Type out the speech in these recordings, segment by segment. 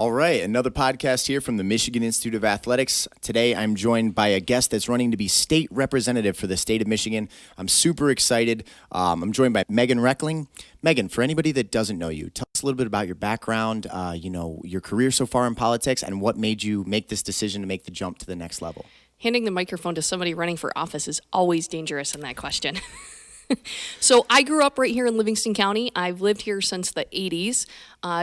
All right, another podcast here from the Michigan Institute of Athletics. Today, I'm joined by a guest that's running to be state representative for the state of Michigan. I'm super excited. I'm joined by Meghan Reckling. Meghan, for anybody that doesn't know you, tell us a little bit about your background, your career so far in politics, and what made you make this decision to make the jump to the next level. Handing the microphone to somebody running for office is always dangerous in that question. So I grew up right here in Livingston County. I've lived here since the 80s.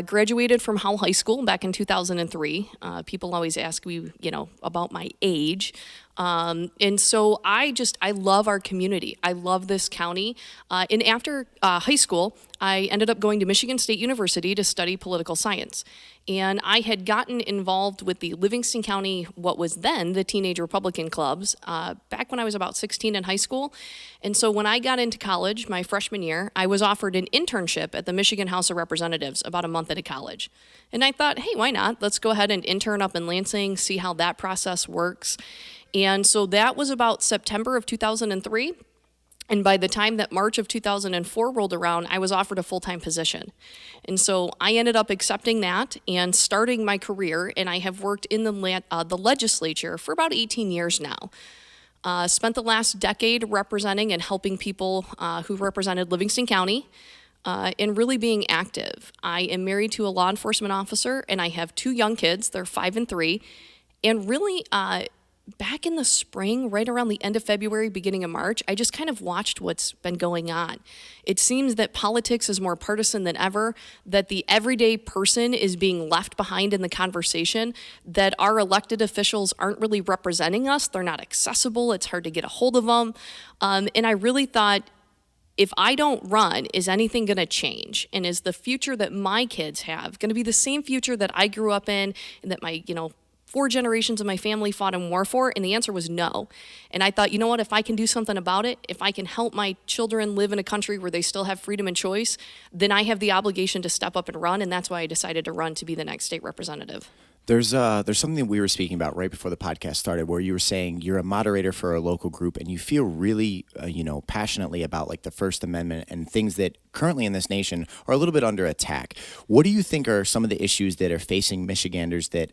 Graduated from Howell High School back in 2003. People always ask me, about my age. And so I love our community. I love this county. And after high school, I ended up going to Michigan State University to study political science. And I had gotten involved with the Livingston County, what was then the Teenage Republican Clubs, back when I was about 16 in high school. And so when I got into college, my freshman year, I was offered an internship at the Michigan House of Representatives about a month into college. And I thought, hey, why not? Let's go ahead and intern up in Lansing, see how that process works. And so that was about September of 2003. And by the time that March of 2004 rolled around, I was offered a full-time position. And so I ended up accepting that and starting my career, and I have worked in the legislature for about 18 years now. Spent the last decade representing and helping people who represented Livingston County and really being active. I am married to a law enforcement officer, and I have two young kids. They're 5 and 3. And really, back in the spring, right around the end of February, beginning of March, I just kind of watched what's been going on. It seems that politics is more partisan than ever, that the everyday person is being left behind in the conversation, that our elected officials aren't really representing us. They're not accessible. It's hard to get a hold of them. And I really thought, if I don't run, is anything going to change? And is the future that my kids have going to be the same future that I grew up in and that my, 4 generations of my family fought in war for? And the answer was no. And I thought, you know what, if I can do something about it, if I can help my children live in a country where they still have freedom and choice, then I have the obligation to step up and run. And that's why I decided to run to be the next state representative. There's something that we were speaking about right before the podcast started where you were saying you're a moderator for a local group and you feel really, passionately about like the First Amendment and things that currently in this nation are a little bit under attack. What do you think are some of the issues that are facing Michiganders that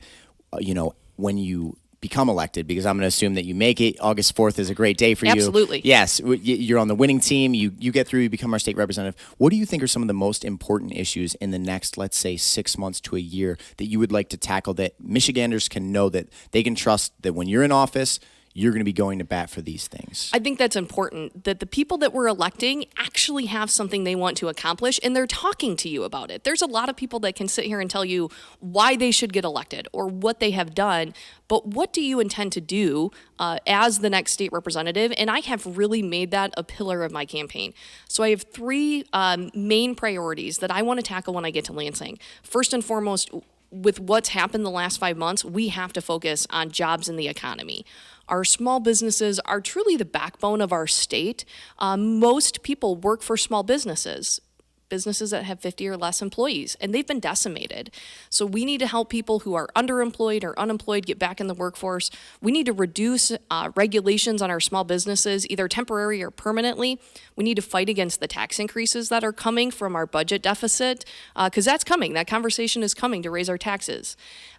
when you become elected, because I'm going to assume that you make it. August 4th is a great day for you. Absolutely. Yes, you're on the winning team. You get through, you become our state representative. What do you think are some of the most important issues in the next, let's say, 6 months to a year that you would like to tackle that Michiganders can know that they can trust that when you're in office, you're going to be going to bat for these things? I think that's important, that the people that we're electing actually have something they want to accomplish, and they're talking to you about it. There's a lot of people that can sit here and tell you why they should get elected or what they have done, but what do you intend to do as the next state representative? And I have really made that a pillar of my campaign. So I have 3 main priorities that I want to tackle when I get to Lansing. First and foremost, with what's happened the last 5 months, we have to focus on jobs in the economy. Our small businesses are truly the backbone of our state. Most people work for small businesses that have 50 or less employees, and they've been decimated. So we need to help people who are underemployed or unemployed get back in the workforce. We need to reduce regulations on our small businesses, either temporary or permanently. We need to fight against the tax increases that are coming from our budget deficit, because that's coming. That conversation is coming to raise our taxes.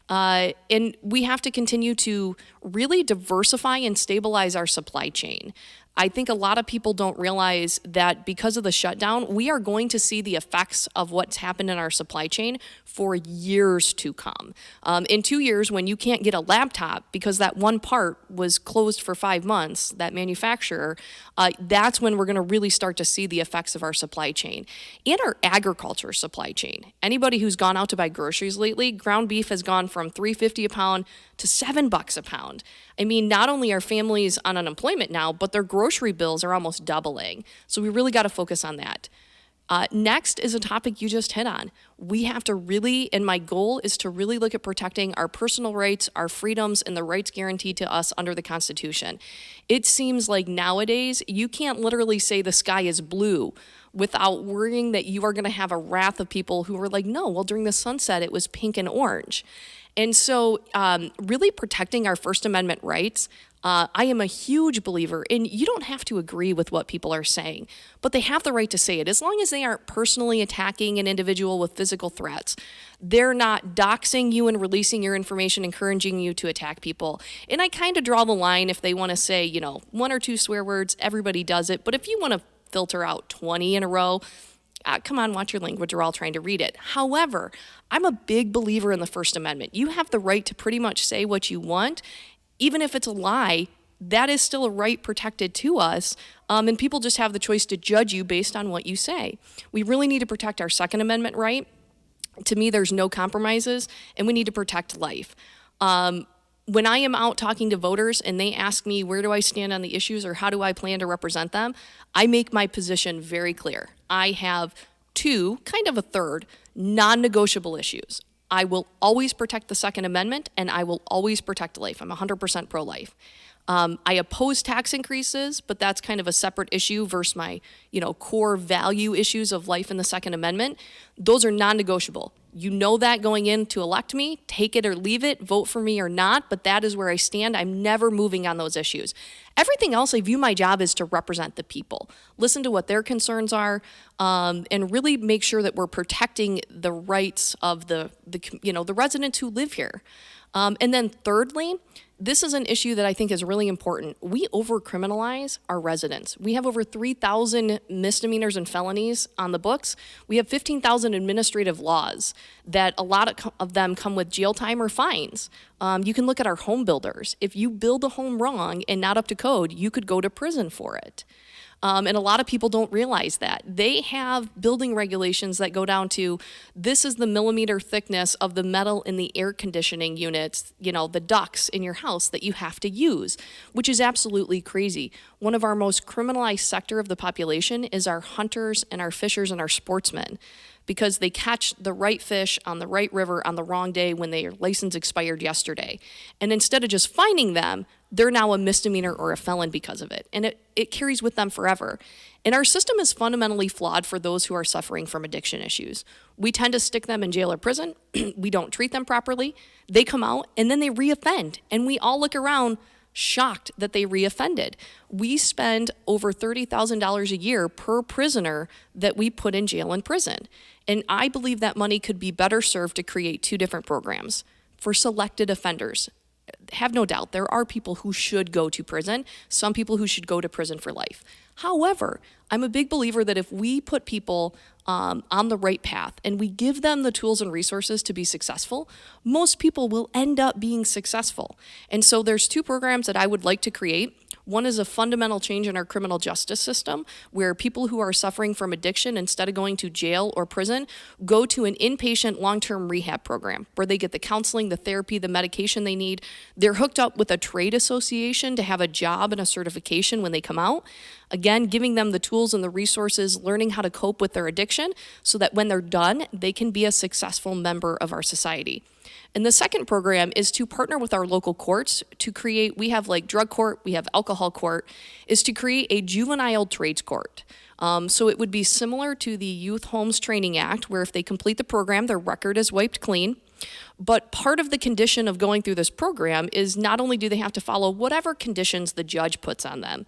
And we have to continue to really diversify and stabilize our supply chain. I think a lot of people don't realize that because of the shutdown, we are going to see the effects of what's happened in our supply chain for years to come. In 2 years, when you can't get a laptop because that one part was closed for 5 months, that manufacturer, that's when we're going to really start to see the effects of our supply chain and our agriculture supply chain. Anybody who's gone out to buy groceries lately, ground beef has gone from $3.50 a pound to $7 a pound. I mean, not only are families on unemployment now, but their grocery bills are almost doubling. So we really got to focus on that. Next is a topic you just hit on. We have to really, and my goal is to really look at protecting our personal rights, our freedoms, and the rights guaranteed to us under the Constitution. It seems like nowadays you can't literally say the sky is blue without worrying that you are going to have a wrath of people who are like, no, well, during the sunset, it was pink and orange. And so really protecting our First Amendment rights, I am a huge believer in you don't have to agree with what people are saying, but they have the right to say it as long as they aren't personally attacking an individual with physical threats. They're not doxing you and releasing your information, encouraging you to attack people. And I kind of draw the line if they want to say, one or two swear words, everybody does it. But if you want to filter out 20 in a row, come on, watch your language. We're all trying to read it. However, I'm a big believer in the First Amendment. You have the right to pretty much say what you want. Even if it's a lie, that is still a right protected to us. And people just have the choice to judge you based on what you say. We really need to protect our Second Amendment right. To me, there's no compromises, and we need to protect life. When I am out talking to voters and they ask me where do I stand on the issues or how do I plan to represent them, I make my position very clear. I have two, kind of a third, non-negotiable issues. I will always protect the Second Amendment, and I will always protect life. I'm 100% pro-life. I oppose tax increases, but that's kind of a separate issue versus my, core value issues of life in the Second Amendment. Those are non-negotiable. You know that going in to elect me, take it or leave it, vote for me or not, but that is where I stand. I'm never moving on those issues. Everything else, I view my job is to represent the people, listen to what their concerns are, and really make sure that we're protecting the rights of the residents who live here. And then thirdly, this is an issue that I think is really important. We over-criminalize our residents. We have over 3,000 misdemeanors and felonies on the books. We have 15,000 administrative laws that a lot of them come with jail time or fines. You can look at our home builders. If you build a home wrong and not up to code, you could go to prison for it. And a lot of people don't realize that. They have building regulations that go down to this is the millimeter thickness of the metal in the air conditioning units, the ducts in your house that you have to use, which is absolutely crazy. One of our most criminalized sector of the population is our hunters and our fishers and our sportsmen, because they catch the right fish on the right river on the wrong day when their license expired yesterday. And instead of just finding them, they're now a misdemeanor or a felon because of it. And it carries with them forever. And our system is fundamentally flawed for those who are suffering from addiction issues. We tend to stick them in jail or prison. We don't treat them properly. They come out and then they reoffend. And we all look around shocked that they reoffended. We spend over $30,000 a year per prisoner that we put in jail and prison. And I believe that money could be better served to create two different programs for selected offenders. Have no doubt, there are people who should go to prison, some people who should go to prison for life. However, I'm a big believer that if we put people on the right path and we give them the tools and resources to be successful, most people will end up being successful. And so there's two programs that I would like to create. One is a fundamental change in our criminal justice system, where people who are suffering from addiction, instead of going to jail or prison, go to an inpatient long-term rehab program where they get the counseling, the therapy, the medication they need. They're hooked up with a trade association to have a job and a certification when they come out. Again, giving them the tools and the resources, learning how to cope with their addiction so that when they're done, they can be a successful member of our society. And the second program is to partner with our local courts to create, we have like drug court, we have alcohol court, is to create a juvenile trades court. So it would be similar to the Youth Homes Training Act, where if they complete the program, their record is wiped clean. But part of the condition of going through this program is not only do they have to follow whatever conditions the judge puts on them,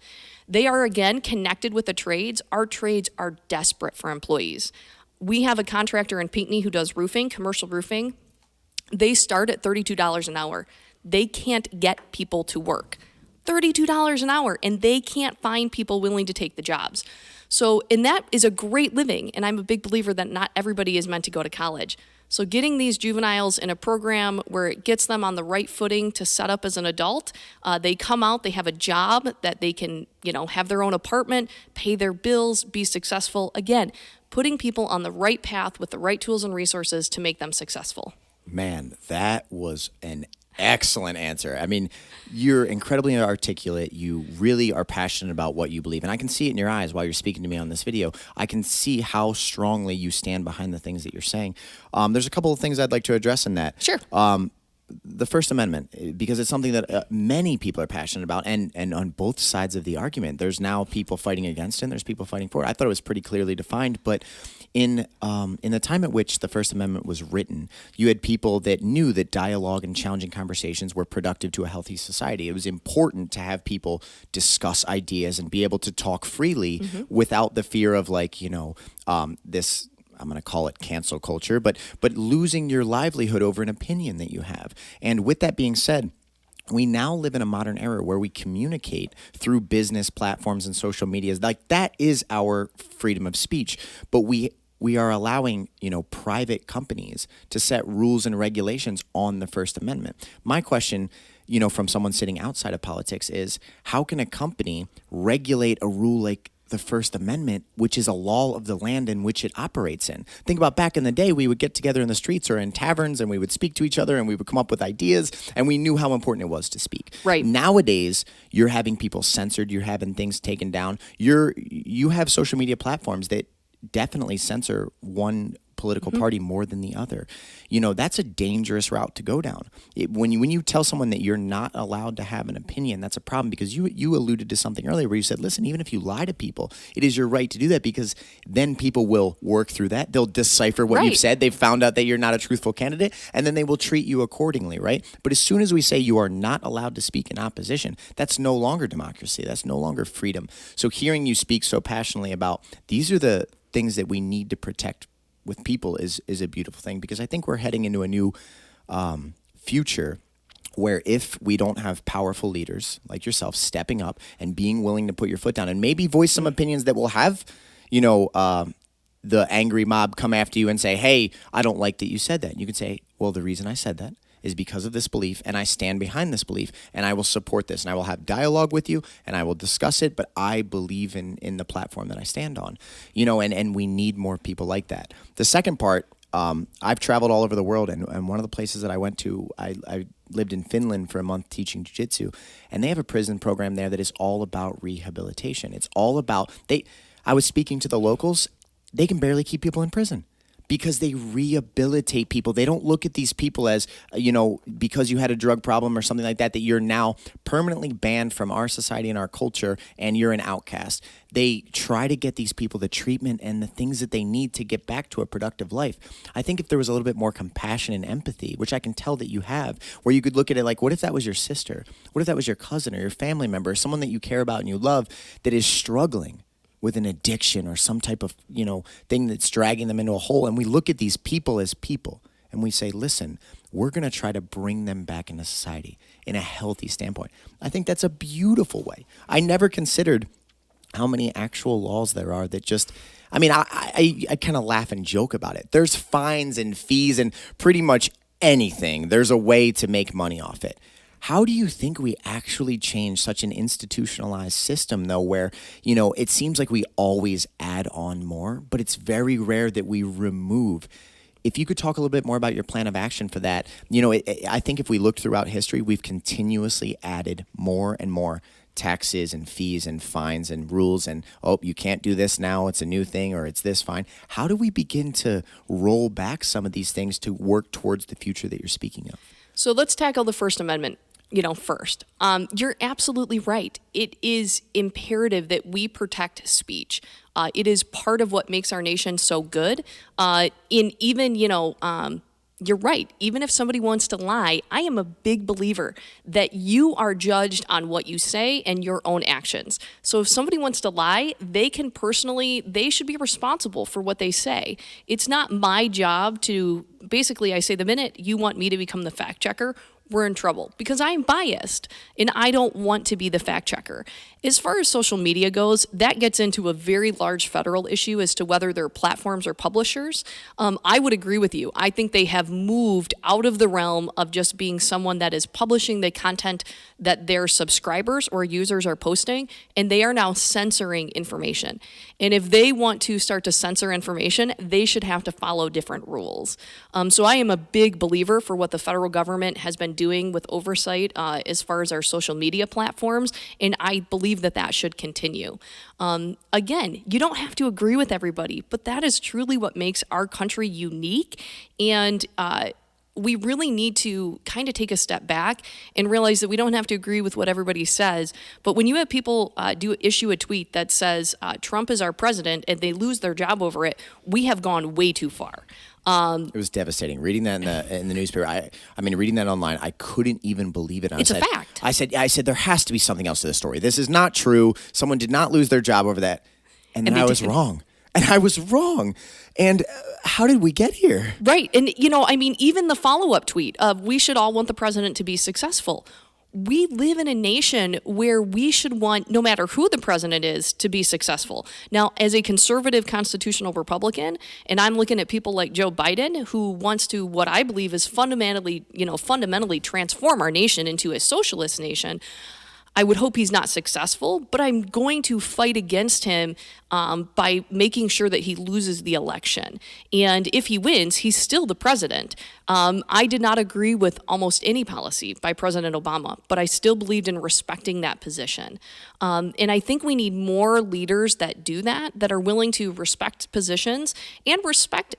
they are again connected with the trades. Our trades are desperate for employees. We have a contractor in Pinckney who does roofing, commercial roofing. They start at $32 an hour. They can't get people to work. $32 an hour, and they can't find people willing to take the jobs. So, and that is a great living, and I'm a big believer that not everybody is meant to go to college. So getting these juveniles in a program where it gets them on the right footing to set up as an adult, they come out, they have a job that they can, have their own apartment, pay their bills, be successful. Again, putting people on the right path with the right tools and resources to make them successful. Man, that was an excellent answer. I mean, you're incredibly articulate. You really are passionate about what you believe. And I can see it in your eyes while you're speaking to me on this video. I can see how strongly you stand behind the things that you're saying. There's a couple of things I'd like to address in that. Sure. the First Amendment, because it's something that many people are passionate about, and on both sides of the argument, there's now people fighting against it, and there's people fighting for it. I thought it was pretty clearly defined, but in the time at which the First Amendment was written, you had people that knew that dialogue and challenging conversations were productive to a healthy society. It was important to have people discuss ideas and be able to talk freely without the fear of this. I'm going to call it cancel culture, but losing your livelihood over an opinion that you have. And with that being said, we now live in a modern era where we communicate through business platforms and social media. Like, that is our freedom of speech. But we are allowing, private companies to set rules and regulations on the First Amendment. My question, from someone sitting outside of politics is, how can a company regulate a rule like the First Amendment, which is a law of the land in which it operates in? Think about back in the day, we would get together in the streets or in taverns and we would speak to each other and we would come up with ideas, and we knew how important it was to speak. Right. Nowadays, you're having people censored, you're having things taken down. You have social media platforms that definitely censor one political party more than the other. That's a dangerous route to go down. When you tell someone that you're not allowed to have an opinion, that's a problem, because you alluded to something earlier where you said, listen, even if you lie to people, it is your right to do that, because then people will work through that. They'll decipher what you've said. They've found out that you're not a truthful candidate, and then they will treat you accordingly, right? But as soon as we say you are not allowed to speak in opposition, that's no longer democracy. That's no longer freedom. So hearing you speak so passionately about these are the things that we need to protect with people is a beautiful thing, because I think we're heading into a new future where if we don't have powerful leaders like yourself stepping up and being willing to put your foot down and maybe voice some opinions that will have, the angry mob come after you and say, hey, I don't like that you said that. And you can say, well, the reason I said that is because of this belief, and I stand behind this belief, and I will support this, and I will have dialogue with you, and I will discuss it, but I believe in the platform that I stand on, and we need more people like that. The second part, I've traveled all over the world, and one of the places that I went to, I lived in Finland for a month teaching jiu-jitsu, and they have a prison program there that is all about rehabilitation. It's all about, I was speaking to the locals, they can barely keep people in prison, because they rehabilitate people. They don't look at these people as, because you had a drug problem or something like that you're now permanently banned from our society and our culture and you're an outcast. They try to get these people the treatment and the things that they need to get back to a productive life. I think if there was a little bit more compassion and empathy, which I can tell that you have, where you could look at it like, what if that was your sister? What if that was your cousin or your family member, someone that you care about and you love that is struggling with an addiction or some type of, thing that's dragging them into a hole. And we look at these people as people and we say, listen, we're going to try to bring them back into society in a healthy standpoint. I think that's a beautiful way. I never considered how many actual laws there are that just, I kind of laugh and joke about it. There's fines and fees and pretty much anything. There's a way to make money off it. How do you think we actually change such an institutionalized system, though, where, it seems like we always add on more, but it's very rare that we remove? If you could talk a little bit more about your plan of action for that. I think if we look throughout history, we've continuously added more and more taxes and fees and fines and rules and, you can't do this now, it's a new thing, or it's this fine. How do we begin to roll back some of these things to work towards the future that you're speaking of? So let's tackle the First Amendment. First, you're absolutely right. It is imperative that we protect speech. It is part of what makes our nation so good. You're right. Even if somebody wants to lie, I am a big believer that you are judged on what you say and your own actions. So if somebody wants to lie, they should be responsible for what they say. It's not my job to, basically, I say the minute you want me to become the fact checker, we're in trouble, because I'm biased and I don't want to be the fact checker. As far as social media goes, that gets into a very large federal issue as to whether they're platforms or publishers. I would agree with you. I think they have moved out of the realm of just being someone that is publishing the content that their subscribers or users are posting, and they are now censoring information. And if they want to start to censor information, they should have to follow different rules. So I am a big believer for what the federal government has been doing with oversight as far as our social media platforms, and I believe that should continue. Again, you don't have to agree with everybody, but that is truly what makes our country unique. And we really need to kind of take a step back and realize that we don't have to agree with what everybody says. But when you have people issue a tweet that says Trump is our president and they lose their job over it, we have gone way too far. It was devastating. Reading that in the newspaper, I mean, reading that online, I couldn't even believe it. It's a fact. I said there has to be something else to this story. This is not true. Someone did not lose their job over that, and then I was wrong. And I was wrong. And how did we get here? Right. And, I mean, even the follow-up tweet of we should all want the president to be successful. We live in a nation where we should want, no matter who the president is, to be successful. Now, as a conservative constitutional Republican, and I'm looking at people like Joe Biden, who wants to, what I believe is fundamentally transform our nation into a socialist nation, I would hope he's not successful, but I'm going to fight against him by making sure that he loses the election. And if he wins, he's still the president. I did not agree with almost any policy by President Obama, but I still believed in respecting that position. And I think we need more leaders that do that are willing to respect positions and respect,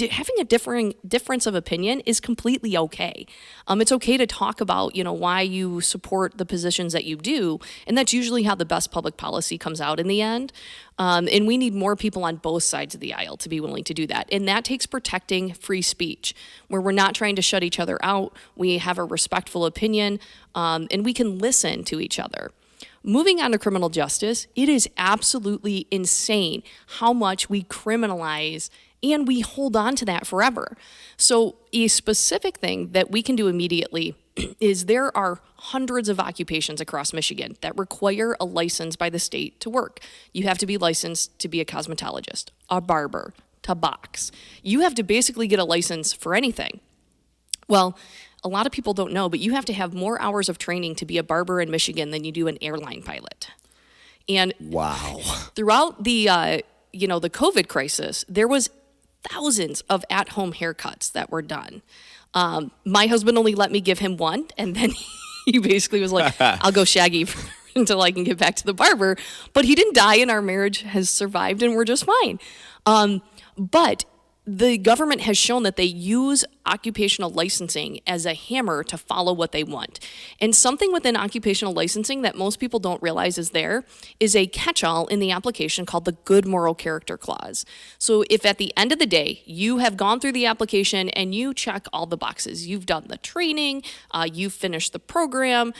having a difference of opinion is completely okay. It's okay to talk about, why you support the positions that you do, and that's usually how the best public policy comes out in the end. And we need more people on both sides of the aisle to be willing to do that. And that takes protecting free speech, where we're not trying to shut each other out. We have a respectful opinion, and we can listen to each other. Moving on to criminal justice, it is absolutely insane how much we criminalize and we hold on to that forever. So a specific thing that we can do immediately is there are hundreds of occupations across Michigan that require a license by the state to work. You have to be licensed to be a cosmetologist, a barber, to box. You have to basically get a license for anything. Well, a lot of people don't know, but you have to have more hours of training to be a barber in Michigan than you do an airline pilot. And wow, throughout the the COVID crisis, there was thousands of at-home haircuts that were done. My husband only let me give him one, and then he basically was like, I'll go shaggy until I can get back to the barber. But he didn't die, and our marriage has survived, and we're just fine. But the government has shown that they use occupational licensing as a hammer to follow what they want. And something within occupational licensing that most people don't realize is there is a catch-all in the application called the good moral character clause. So if at the end of the day, you have gone through the application and you check all the boxes, you've done the training, you've finished the program,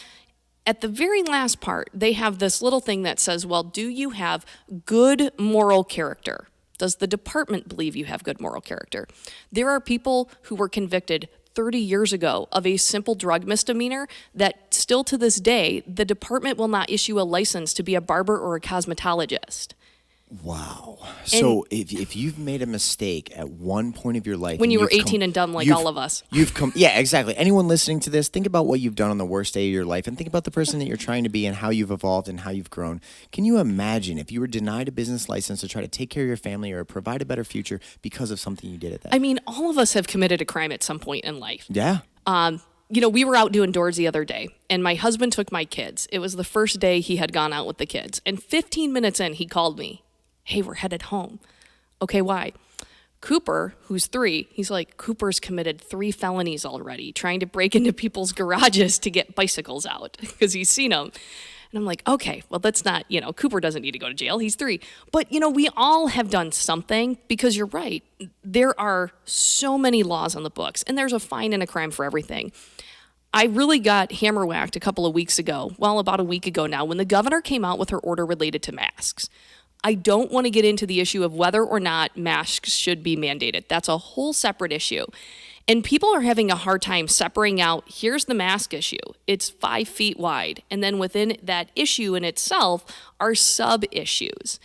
at the very last part, they have this little thing that says, well, do you have good moral character? Does the department believe you have good moral character? There are people who were convicted 30 years ago of a simple drug misdemeanor that still to this day, the department will not issue a license to be a barber or a cosmetologist. Wow. So if you've made a mistake at one point of your life, when you were 18 and dumb like all of us, yeah, exactly. Anyone listening to this, think about what you've done on the worst day of your life and think about the person that you're trying to be and how you've evolved and how you've grown. Can you imagine if you were denied a business license to try to take care of your family or provide a better future because of something you did at that? I mean, all of us have committed a crime at some point in life. Yeah. We were out doing doors the other day, and my husband took my kids. It was the first day he had gone out with the kids. And 15 minutes in, he called me. Hey, we're headed home. Okay, why? Cooper, who's 3, he's like, Cooper's committed 3 felonies already, trying to break into people's garages to get bicycles out because he's seen them. And I'm like, okay, well, that's not, Cooper doesn't need to go to jail. He's 3. But, we all have done something because you're right. There are so many laws on the books, and there's a fine and a crime for everything. I really got hammer whacked a couple of weeks ago, about a week ago now, when the governor came out with her order related to masks. I don't want to get into the issue of whether or not masks should be mandated. That's a whole separate issue. And people are having a hard time separating out, here's the mask issue. It's 5 feet wide. And then within that issue in itself are sub-issues.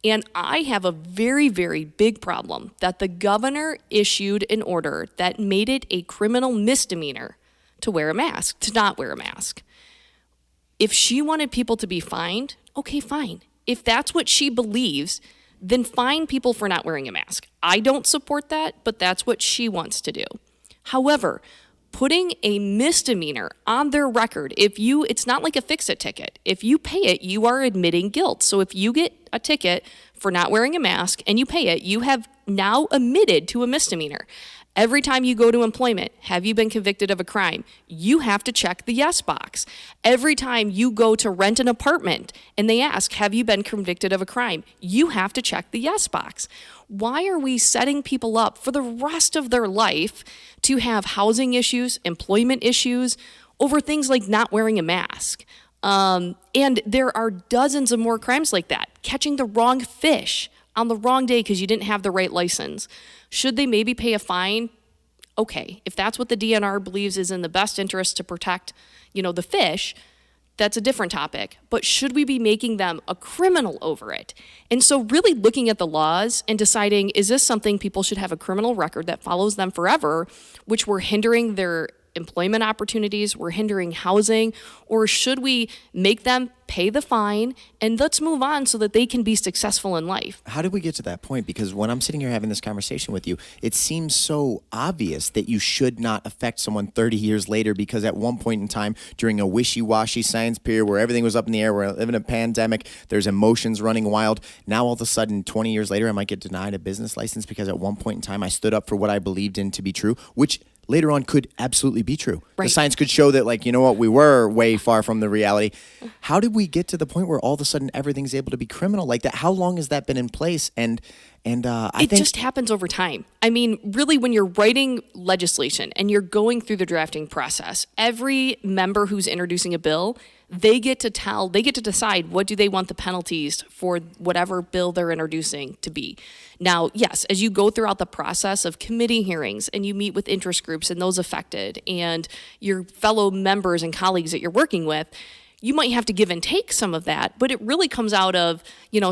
And I have a very, very big problem that the governor issued an order that made it a criminal misdemeanor to wear a mask, to not wear a mask. If she wanted people to be fined, okay, fine. If that's what she believes, then fine people for not wearing a mask. I don't support that, but that's what she wants to do. However, putting a misdemeanor on their record, it's not like a fix-it ticket. If you pay it, you are admitting guilt. So if you get a ticket for not wearing a mask and you pay it, you have now admitted to a misdemeanor. Every time you go to employment, have you been convicted of a crime? You have to check the yes box. Every time you go to rent an apartment and they ask, have you been convicted of a crime? You have to check the yes box. Why are we setting people up for the rest of their life to have housing issues, employment issues, over things like not wearing a mask? And there are dozens of more crimes like that. Catching the wrong fish on the wrong day because you didn't have the right license. Should they maybe pay a fine? Okay, if that's what the DNR believes is in the best interest to protect, the fish, that's a different topic. But should we be making them a criminal over it? And so really looking at the laws and deciding, is this something people should have a criminal record that follows them forever, which we're hindering their employment opportunities, we're hindering housing, or should we make them pay the fine and let's move on so that they can be successful in life? How did we get to that point? Because when I'm sitting here having this conversation with you, it seems so obvious that you should not affect someone 30 years later because at one point in time during a wishy-washy science period where everything was up in the air, we're living in a pandemic, there's emotions running wild. Now all of a sudden, 20 years later, I might get denied a business license because at one point in time I stood up for what I believed in to be true, which later on could absolutely be true. Right. The science could show that, we were way far from the reality. How did we get to the point where all of a sudden everything's able to be criminal like that? How long has that been in place? I think it just happens over time. I mean, really, when you're writing legislation and you're going through the drafting process, every member who's introducing a bill, they get to decide what do they want the penalties for whatever bill they're introducing to be. Now, yes, as you go throughout the process of committee hearings and you meet with interest groups and those affected and your fellow members and colleagues that you're working with, you might have to give and take some of that, but it really comes out of,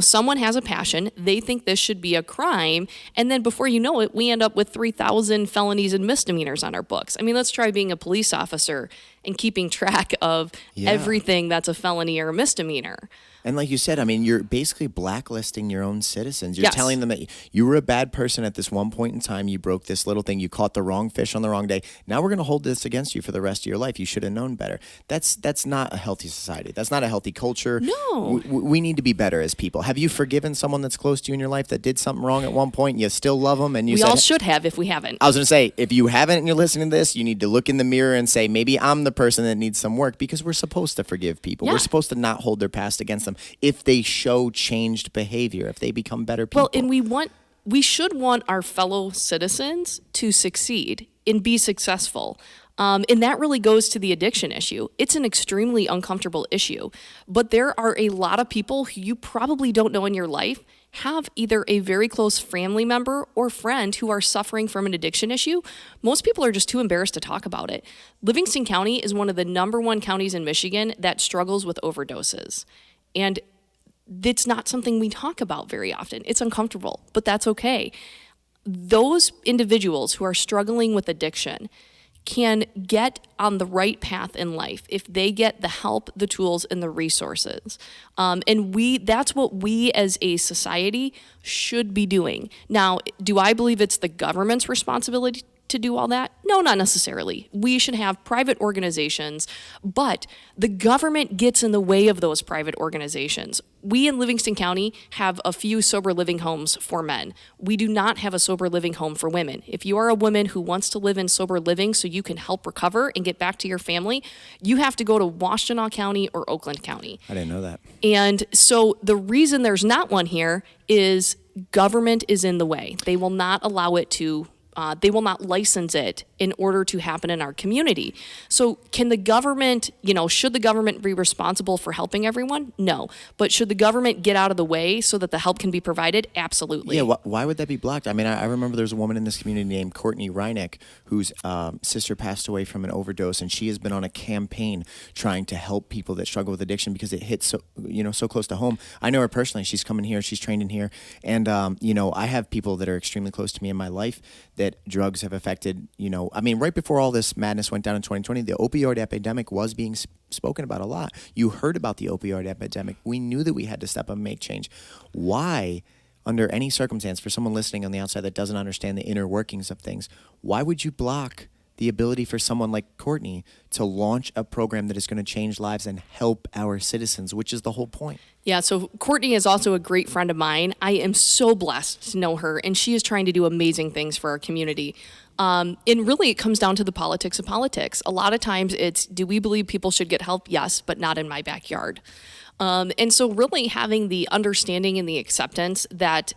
someone has a passion, they think this should be a crime, and then before you know it, we end up with 3,000 felonies and misdemeanors on our books. I mean, let's try being a police officer and keeping track of everything that's a felony or a misdemeanor. And like you said, I mean, you're basically blacklisting your own citizens. You're Yes. telling them that you were a bad person at this one point in time. You broke this little thing. You caught the wrong fish on the wrong day. Now we're going to hold this against you for the rest of your life. You should have known better. That's not a healthy society. That's not a healthy culture. No. We need to be better as people. Have you forgiven someone that's close to you in your life that did something wrong at one point? And you still love them? And you We said, all should have if we haven't. I was going to say, if you haven't and you're listening to this, you need to look in the mirror and say, maybe I'm the person that needs some work, because we're supposed to forgive people. Yeah. We're supposed to not hold their past against them if they show changed behavior, if they become better people. Well, and we should want our fellow citizens to succeed and be successful. And that really goes to the addiction issue. It's an extremely uncomfortable issue, but there are a lot of people who you probably don't know in your life have either a very close family member or friend who are suffering from an addiction issue. Most people are just too embarrassed to talk about it. Livingston County is one of the #1 counties in Michigan that struggles with overdoses. And it's not something we talk about very often. It's uncomfortable, but that's okay. Those individuals who are struggling with addiction can get on the right path in life if they get the help, the tools, and the resources. That's what we as a society should be doing. Now, do I believe it's the government's responsibility to do all that? No, not necessarily. We should have private organizations, but the government gets in the way of those private organizations. We in Livingston County have a few sober living homes for men. We do not have a sober living home for women. If you are a woman who wants to live in sober living so you can help recover and get back to your family, you have to go to Washtenaw County or Oakland County. I didn't know that. And so the reason there's not one here is government is in the way. They will not allow it to they will not license it in order to happen in our community. So can the government, should the government be responsible for helping everyone? No. But should the government get out of the way so that the help can be provided? Absolutely. Yeah, why would that be blocked? I mean, I remember there's a woman in this community named Courtney Reineck whose sister passed away from an overdose, and she has been on a campaign trying to help people that struggle with addiction because it hits so close to home. I know her personally. She's come in here. She's trained in here. And, I have people that are extremely close to me in my life that drugs have affected, right before all this madness went down in 2020, the opioid epidemic was being spoken about a lot. You heard about the opioid epidemic. We knew that we had to step up and make change. Why, under any circumstance, for someone listening on the outside that doesn't understand the inner workings of things, why would you block the ability for someone like Courtney to launch a program that is going to change lives and help our citizens, which is the whole point. Yeah, so Courtney is also a great friend of mine. I am so blessed to know her, and she is trying to do amazing things for our community. And really, it comes down to the politics of politics. A lot of times it's, do we believe people should get help? Yes, but not in my backyard. And so really having the understanding and the acceptance that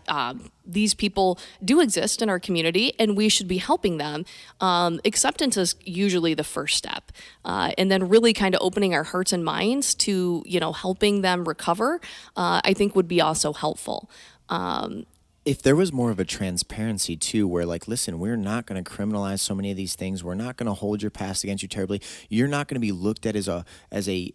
these people do exist in our community and we should be helping them, acceptance is usually the first step. And then really kind of opening our hearts and minds to, helping them recover, I think would be also helpful. If there was more of a transparency too, where like, listen, we're not going to criminalize so many of these things. We're not going to hold your past against you terribly. You're not going to be looked at as a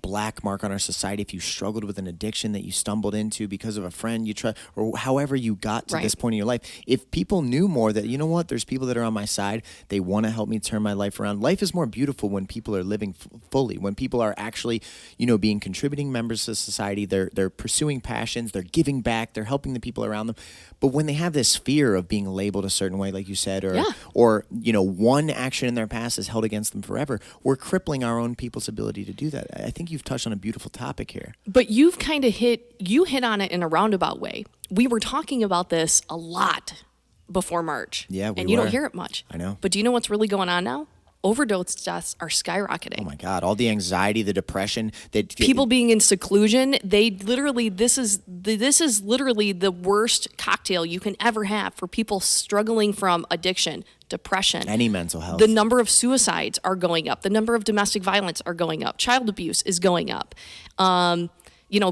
black mark on our society if you struggled with an addiction that you stumbled into because of a friend you tried, or however you got to this point in your life. If people knew more that, you know what, there's people that are on my side. They want to help me turn my life around. Life is more beautiful when people are living fully, when people are actually, being contributing members to society. They're pursuing passions. They're giving back. They're helping the people around them. But when they have this fear of being labeled a certain way, like you said, or one action in their past is held against them forever, we're crippling our own people's ability to do that. I think you've touched on a beautiful topic here. But you've kind of hit on it in a roundabout way. We were talking about this a lot before March. Yeah, and you don't hear it much. I know. But do you know what's really going on now? Overdose deaths are skyrocketing. Oh my God! All the anxiety, the depression, that people being in seclusion. They literally, this is literally the worst cocktail you can ever have for people struggling from addiction, depression, any mental health. The number of suicides are going up. The number of domestic violence are going up. Child abuse is going up.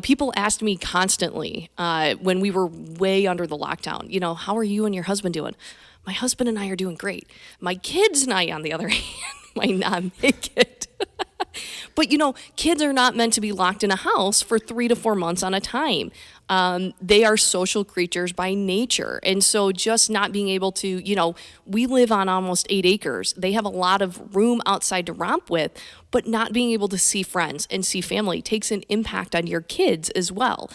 People asked me constantly when we were way under the lockdown. How are you and your husband doing? My husband and I are doing great. My kids and I, on the other hand, might not make it. But, kids are not meant to be locked in a house for 3 to 4 months on a time. They are social creatures by nature. And so just not being able to, we live on almost 8 acres. They have a lot of room outside to romp with, but not being able to see friends and see family takes an impact on your kids as well.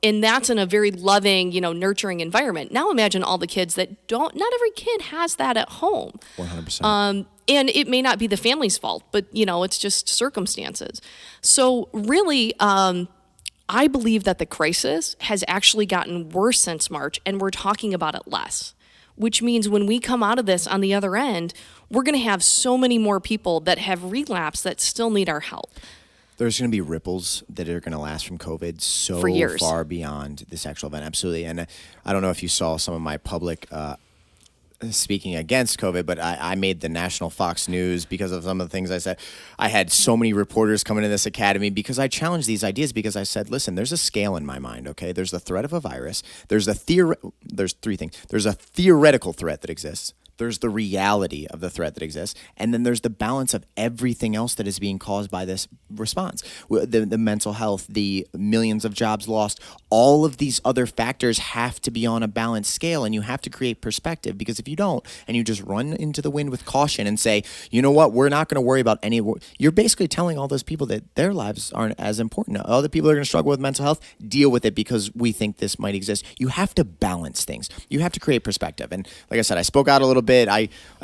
And that's in a very loving, nurturing environment. Now imagine all the kids that not every kid has that at home. 100%. And it may not be the family's fault, but, it's just circumstances. So really, I believe that the crisis has actually gotten worse since March, and we're talking about it less, which means when we come out of this on the other end, we're going to have so many more people that have relapsed that still need our help. There's going to be ripples that are going to last from COVID so far beyond this actual event. Absolutely. And I don't know if you saw some of my public speaking against COVID, but I made the national Fox News because of some of the things I said. I had so many reporters coming to this academy because I challenged these ideas because I said, listen, there's a scale in my mind, okay? There's the threat of a virus. There's 3 things. There's a theoretical threat that exists. There's the reality of the threat that exists, and then there's the balance of everything else that is being caused by this response. The mental health, the millions of jobs lost, all of these other factors have to be on a balanced scale, and you have to create perspective, because if you don't, and you just run into the wind with caution and say, you know what, we're not going to worry about you're basically telling all those people that their lives aren't as important. Other people are going to struggle with mental health, deal with it because we think this might exist. You have to balance things. You have to create perspective. And like I said, I spoke out a little bit.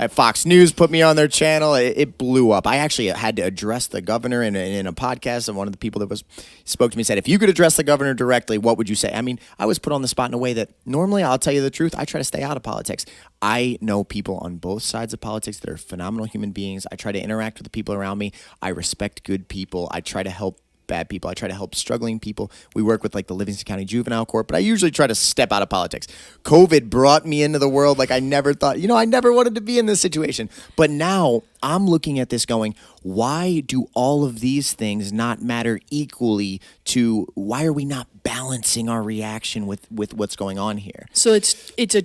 Fox News put me on their channel. It blew up. I actually had to address the governor in a podcast, and one of the people that spoke to me said, if you could address the governor directly, what would you say? I mean, I was put on the spot in a way that normally, I'll tell you the truth, I try to stay out of politics. I know people on both sides of politics that are phenomenal human beings. I try to interact with the people around me. I respect good people. I try to help bad people. I try to help struggling people. We work with like the Livingston County Juvenile Court, but I usually try to step out of politics. COVID brought me into the world like I never thought, I never wanted to be in this situation. But now I'm looking at this going, why do all of these things not matter equally to, why are we not balancing our reaction with what's going on here? So it's a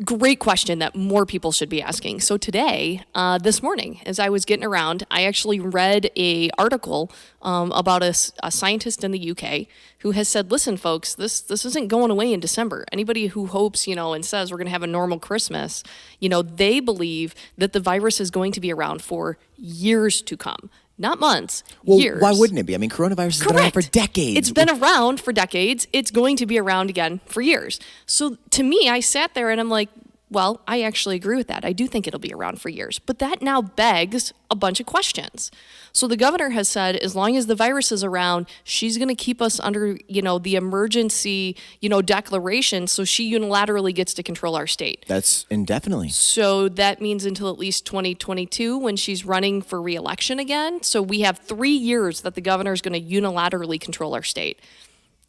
great question that more people should be asking. So today, this morning, as I was getting around, I actually read a article about a scientist in the UK who has said, listen, folks, this isn't going away in December. Anybody who hopes, and says we're going to have a normal Christmas, they believe that the virus is going to be around for years to come. Not months, years. Why wouldn't it be? I mean, coronavirus has been around for decades. It's been around for decades. It's going to be around again for years. So to me, I sat there and I'm like, Well, I actually agree with that. I do think it'll be around for years. But that now begs a bunch of questions. So the governor has said as long as the virus is around, she's going to keep us under, the emergency, declaration, so she unilaterally gets to control our state. That's indefinitely. So that means until at least 2022 when she's running for re-election again. So we have 3 years that the governor is going to unilaterally control our state.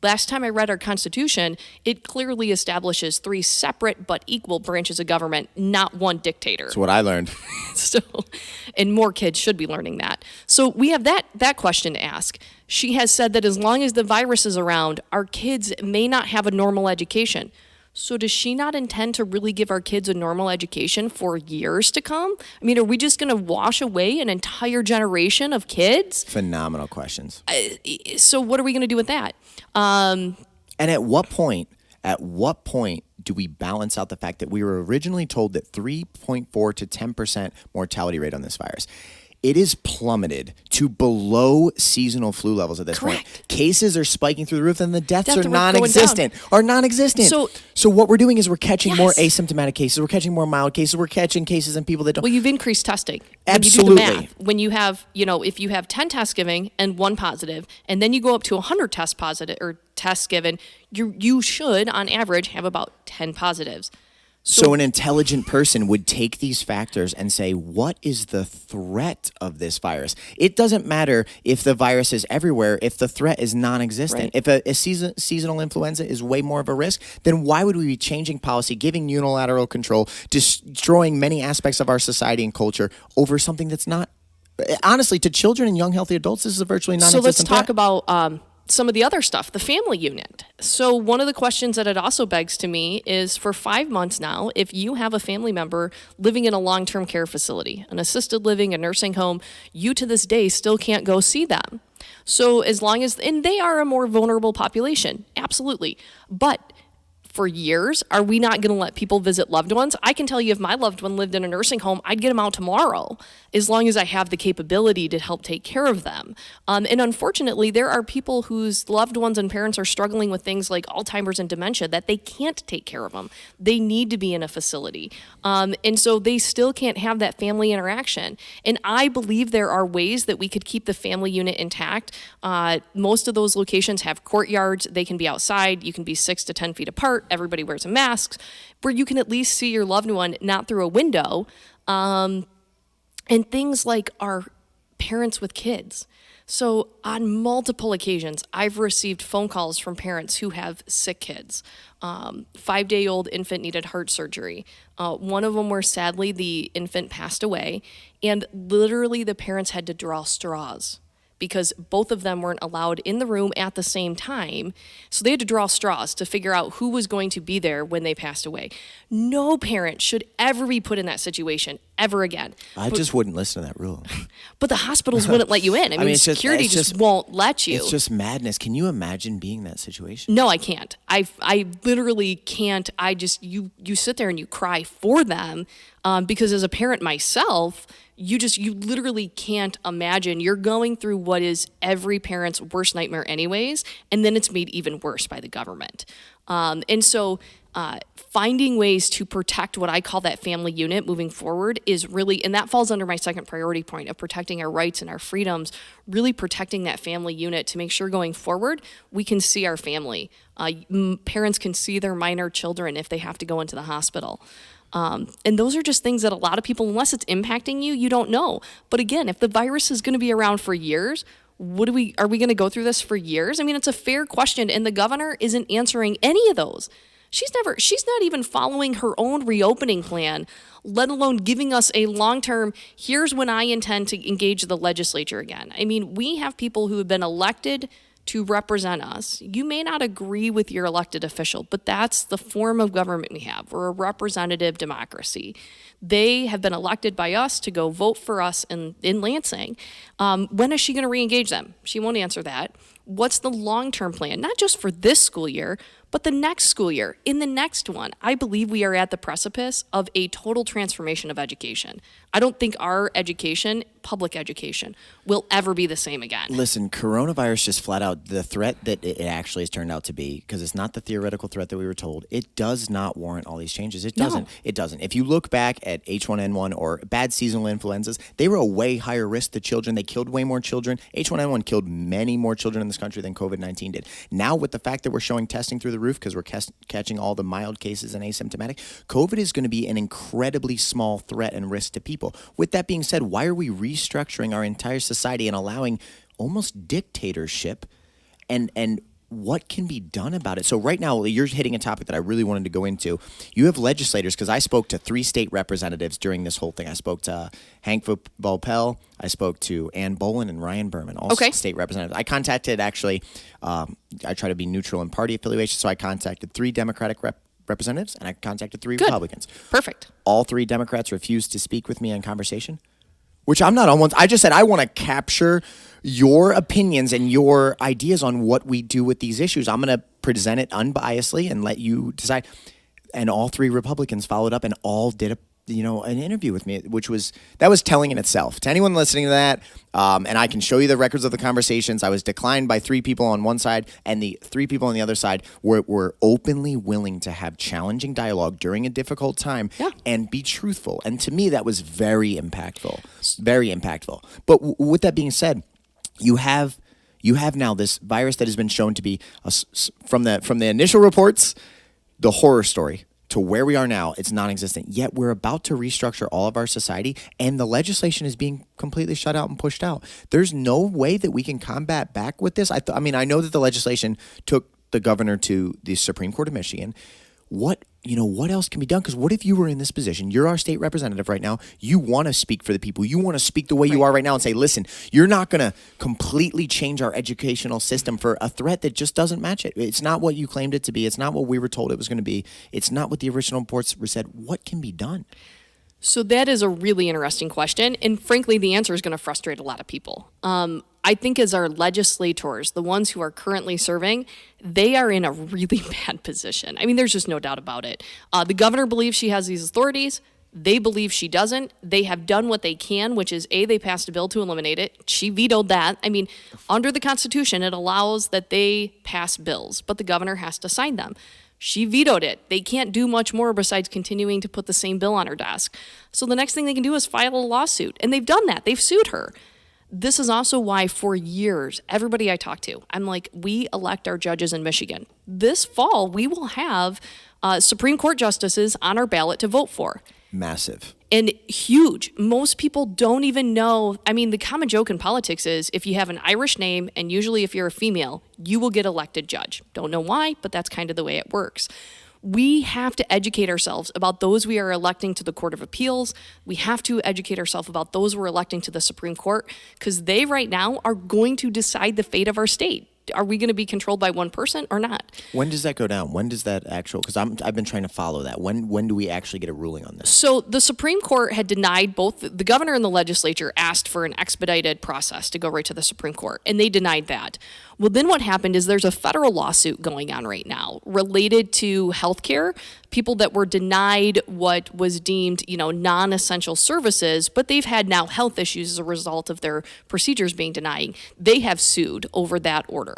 Last time I read our Constitution, it clearly establishes 3 separate but equal branches of government, not one dictator. That's what I learned. So, and more kids should be learning that. So we have that question to ask. She has said that as long as the virus is around, our kids may not have a normal education. So does she not intend to really give our kids a normal education for years to come? I mean, are we just going to wash away an entire generation of kids? Phenomenal questions. So what are we going to do with that? And at what point do we balance out the fact that we were originally told that 3.4 to 10% mortality rate on this virus? It is plummeted to below seasonal flu levels at this point. Cases are spiking through the roof, and the deaths are non-existent. So what we're doing is we're catching more asymptomatic cases. We're catching more mild cases. We're catching cases in people that don't. Well, you've increased testing. Absolutely. When you do the math, when you have, if you have 10 tests given and 1 positive, and then you go up to 100 tests positive or tests given, you should, on average, have about 10 positives. So an intelligent person would take these factors and say, what is the threat of this virus? It doesn't matter if the virus is everywhere, if the threat is non-existent. Right. If a seasonal influenza is way more of a risk, then why would we be changing policy, giving unilateral control, destroying many aspects of our society and culture over something that's not, honestly, to children and young, healthy adults, this is a virtually non-existent So let's talk threat. about some of the other stuff, the family unit. So one of the questions that it also begs to me is for 5 months now, if you have a family member living in a long-term care facility, an assisted living, a nursing home, you to this day still can't go see them. So as long as, and they are a more vulnerable population, absolutely. But for years, are we not going to let people visit loved ones? I can tell you if my loved one lived in a nursing home, I'd get them out tomorrow, as long as I have the capability to help take care of them. And unfortunately, there are people whose loved ones and parents are struggling with things like Alzheimer's and dementia that they can't take care of them. They need to be in a facility. And so they still can't have that family interaction. And I believe there are ways that we could keep the family unit intact. Most of those locations have courtyards. They can be outside. You can be 6 to 10 feet apart. Everybody wears a mask, where you can at least see your loved one not through a window. And things like our parents with kids. So on multiple occasions, I've received phone calls from parents who have sick kids. 5-day-old infant needed heart surgery. One of them where sadly the infant passed away, and literally the parents had to draw straws because both of them weren't allowed in the room at the same time. So they had to draw straws to figure out who was going to be there when they passed away. No parent should ever be put in that situation ever again. I just wouldn't listen to that rule. But the hospitals wouldn't let you in. I mean security just won't let you. It's just madness. Can you imagine being in that situation? No, I can't. I literally can't. You sit there and you cry for them because as a parent myself, you literally can't imagine. You're going through what is every parent's worst nightmare anyways, and then it's made even worse by the government. And so finding ways to protect what I call that family unit moving forward is really, and that falls under my second priority point of protecting our rights and our freedoms, really protecting that family unit to make sure going forward we can see our family. Parents can see their minor children if they have to go into the hospital. And those are just things that a lot of people, unless it's impacting you, you don't know. But again, if the virus is going to be around for years, are we going to go through this for years? I mean, it's a fair question, and the governor isn't answering any of those. She's not even following her own reopening plan, let alone giving us a long-term, here's when I intend to engage the legislature again. I mean, we have people who have been elected to represent us. You may not agree with your elected official, but that's the form of government we have. We're a representative democracy. They have been elected by us to go vote for us in Lansing. When is she going to reengage them? She won't answer that. What's the long-term plan? Not just for this school year, but the next school year. In the next one, I believe we are at the precipice of a total transformation of education. I don't think our education, public education, will ever be the same again. Listen, coronavirus just flat out, the threat that it actually has turned out to be, because it's not the theoretical threat that we were told, it does not warrant all these changes. It doesn't. No. It doesn't. If you look back at H1N1 or bad seasonal influenzas, they were a way higher risk to children. They killed way more children. H1N1 killed many more children in this country than COVID-19 did. Now, with the fact that we're showing testing through the roof because we're catching all the mild cases and asymptomatic, COVID is going to be an incredibly small threat and risk to people. With that being said, why are we restructuring our entire society and allowing almost dictatorship, and what can be done about it? So right now, you're hitting a topic that I really wanted to go into. You have legislators, because I spoke to 3 state representatives during this whole thing. I spoke to Hank Volpel, I spoke to Ann Bolin and Ryan Berman, all state representatives. I contacted, actually, I try to be neutral in party affiliation, so I contacted 3 Democratic representatives, and I contacted 3 Republicans. Perfect. All 3 Democrats refused to speak with me on conversation, which I'm not on one. I just said I want to capture your opinions and your ideas on what we do with these issues. I'm going to present it unbiasedly and let you decide. And all 3 Republicans followed up and all did an interview with me, which was telling in itself. To anyone listening to that, and I can show you the records of the conversations, I was declined by 3 people on one side, and the 3 people on the other side were openly willing to have challenging dialogue during a difficult time and be truthful. And to me, that was very impactful, very impactful. But with that being said, you have now this virus that has been shown to be from the initial reports, the horror story, to where we are now, it's non-existent. Yet we're about to restructure all of our society, and the legislation is being completely shut out and pushed out. There's no way that we can combat back with this. I know that the legislation took the governor to the Supreme Court of Michigan. What else can be done? Because what if you were in this position? You're our state representative right now. You want to speak for the people. You want to speak the way you are right now and say, listen, you're not going to completely change our educational system for a threat that just doesn't match it. It's not what you claimed it to be. It's not what we were told it was going to be. It's not what the original reports were said. What can be done? So that is a really interesting question. And frankly, the answer is going to frustrate a lot of people. I think as our legislators, the ones who are currently serving, they are in a really bad position. I mean, there's just no doubt about it. The governor believes she has these authorities. They believe she doesn't. They have done what they can, which is, they passed a bill to eliminate it. She vetoed that. I mean, under the Constitution, it allows that they pass bills, but the governor has to sign them. She vetoed it. They can't do much more besides continuing to put the same bill on her desk. So the next thing they can do is file a lawsuit. And they've done that. They've sued her. This is also why for years, everybody I talk to, I'm like, we elect our judges in Michigan. This fall, we will have Supreme Court justices on our ballot to vote for. Massive. And huge. Most people don't even know. I mean, the common joke in politics is if you have an Irish name, and usually if you're a female, you will get elected judge. Don't know why, but that's kind of the way it works. We have to educate ourselves about those we are electing to the Court of Appeals. We have to educate ourselves about those we're electing to the Supreme Court, because they right now are going to decide the fate of our state. Are we going to be controlled by one person or not? When does that go down? When does that because I've been trying to follow that. When do we actually get a ruling on this? So the Supreme Court had denied both. The governor and the legislature asked for an expedited process to go right to the Supreme Court, and they denied that. Well, then what happened is there's a federal lawsuit going on right now related to healthcare, people that were denied what was deemed, non-essential services, but they've had now health issues as a result of their procedures being denied. They have sued over that order.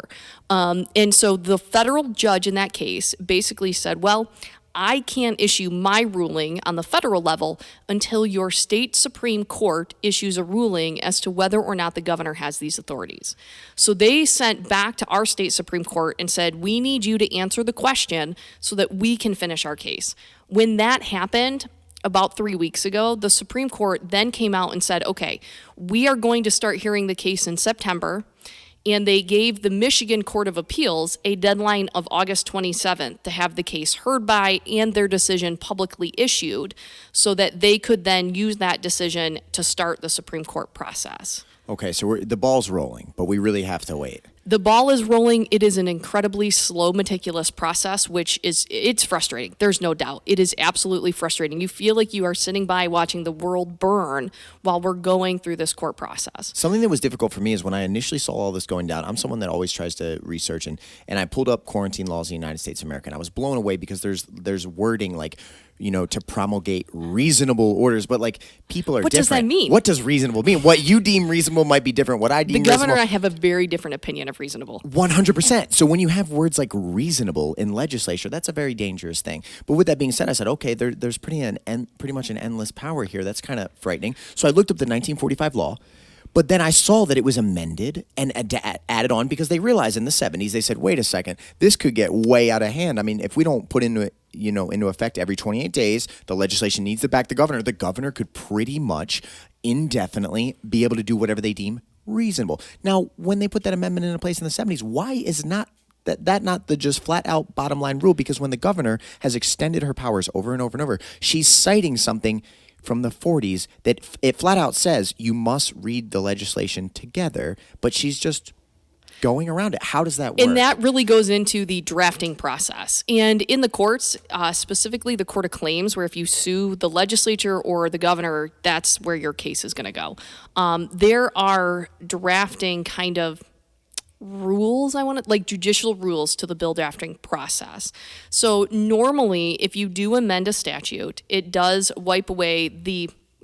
And so the federal judge in that case basically said, well, I can't issue my ruling on the federal level until your state Supreme Court issues a ruling as to whether or not the governor has these authorities. So they sent back to our state Supreme Court and said, we need you to answer the question so that we can finish our case. When that happened, about 3 weeks ago, the Supreme Court then came out and said, okay, we are going to start hearing the case in September. And they gave the Michigan Court of Appeals a deadline of August 27th to have the case heard by and their decision publicly issued so that they could then use that decision to start the Supreme Court process. Okay, so the ball's rolling, but we really have to wait. The ball is rolling. It is an incredibly slow, meticulous process, it's frustrating. There's no doubt. It is absolutely frustrating. You feel like you are sitting by watching the world burn while we're going through this court process. Something that was difficult for me is when I initially saw all this going down, I'm someone that always tries to research, and I pulled up quarantine laws in the United States of America, and I was blown away because there's wording like, to promulgate reasonable orders, but like people are What different. does that mean? What does reasonable mean? What you deem reasonable might be different. What I deem The governor reasonable. and I have a very different opinion of reasonable. 100%. So when you have words like reasonable in legislature, that's a very dangerous thing. But with that being said, I said, okay, there's pretty much an endless power here. That's kind of frightening. So I looked up the 1945 law. But then I saw that it was amended and added on because they realized in the 70s, they said, wait a second, this could get way out of hand. I mean, if we don't put into effect every 28 days, the legislation needs to back the governor. The governor could pretty much indefinitely be able to do whatever they deem reasonable. Now, when they put that amendment into place in the 70s, why is not the just flat out bottom line rule? Because when the governor has extended her powers over and over and over, she's citing something from the 40s that it flat out says you must read the legislation together, but she's just going around it. How does that work? And that really goes into the drafting process. And in the courts, specifically the Court of Claims, where if you sue the legislature or the governor, that's where your case is going to go. There are drafting kind of rules, like judicial rules to the bill drafting process. So normally, if you do amend a statute, it does wipe away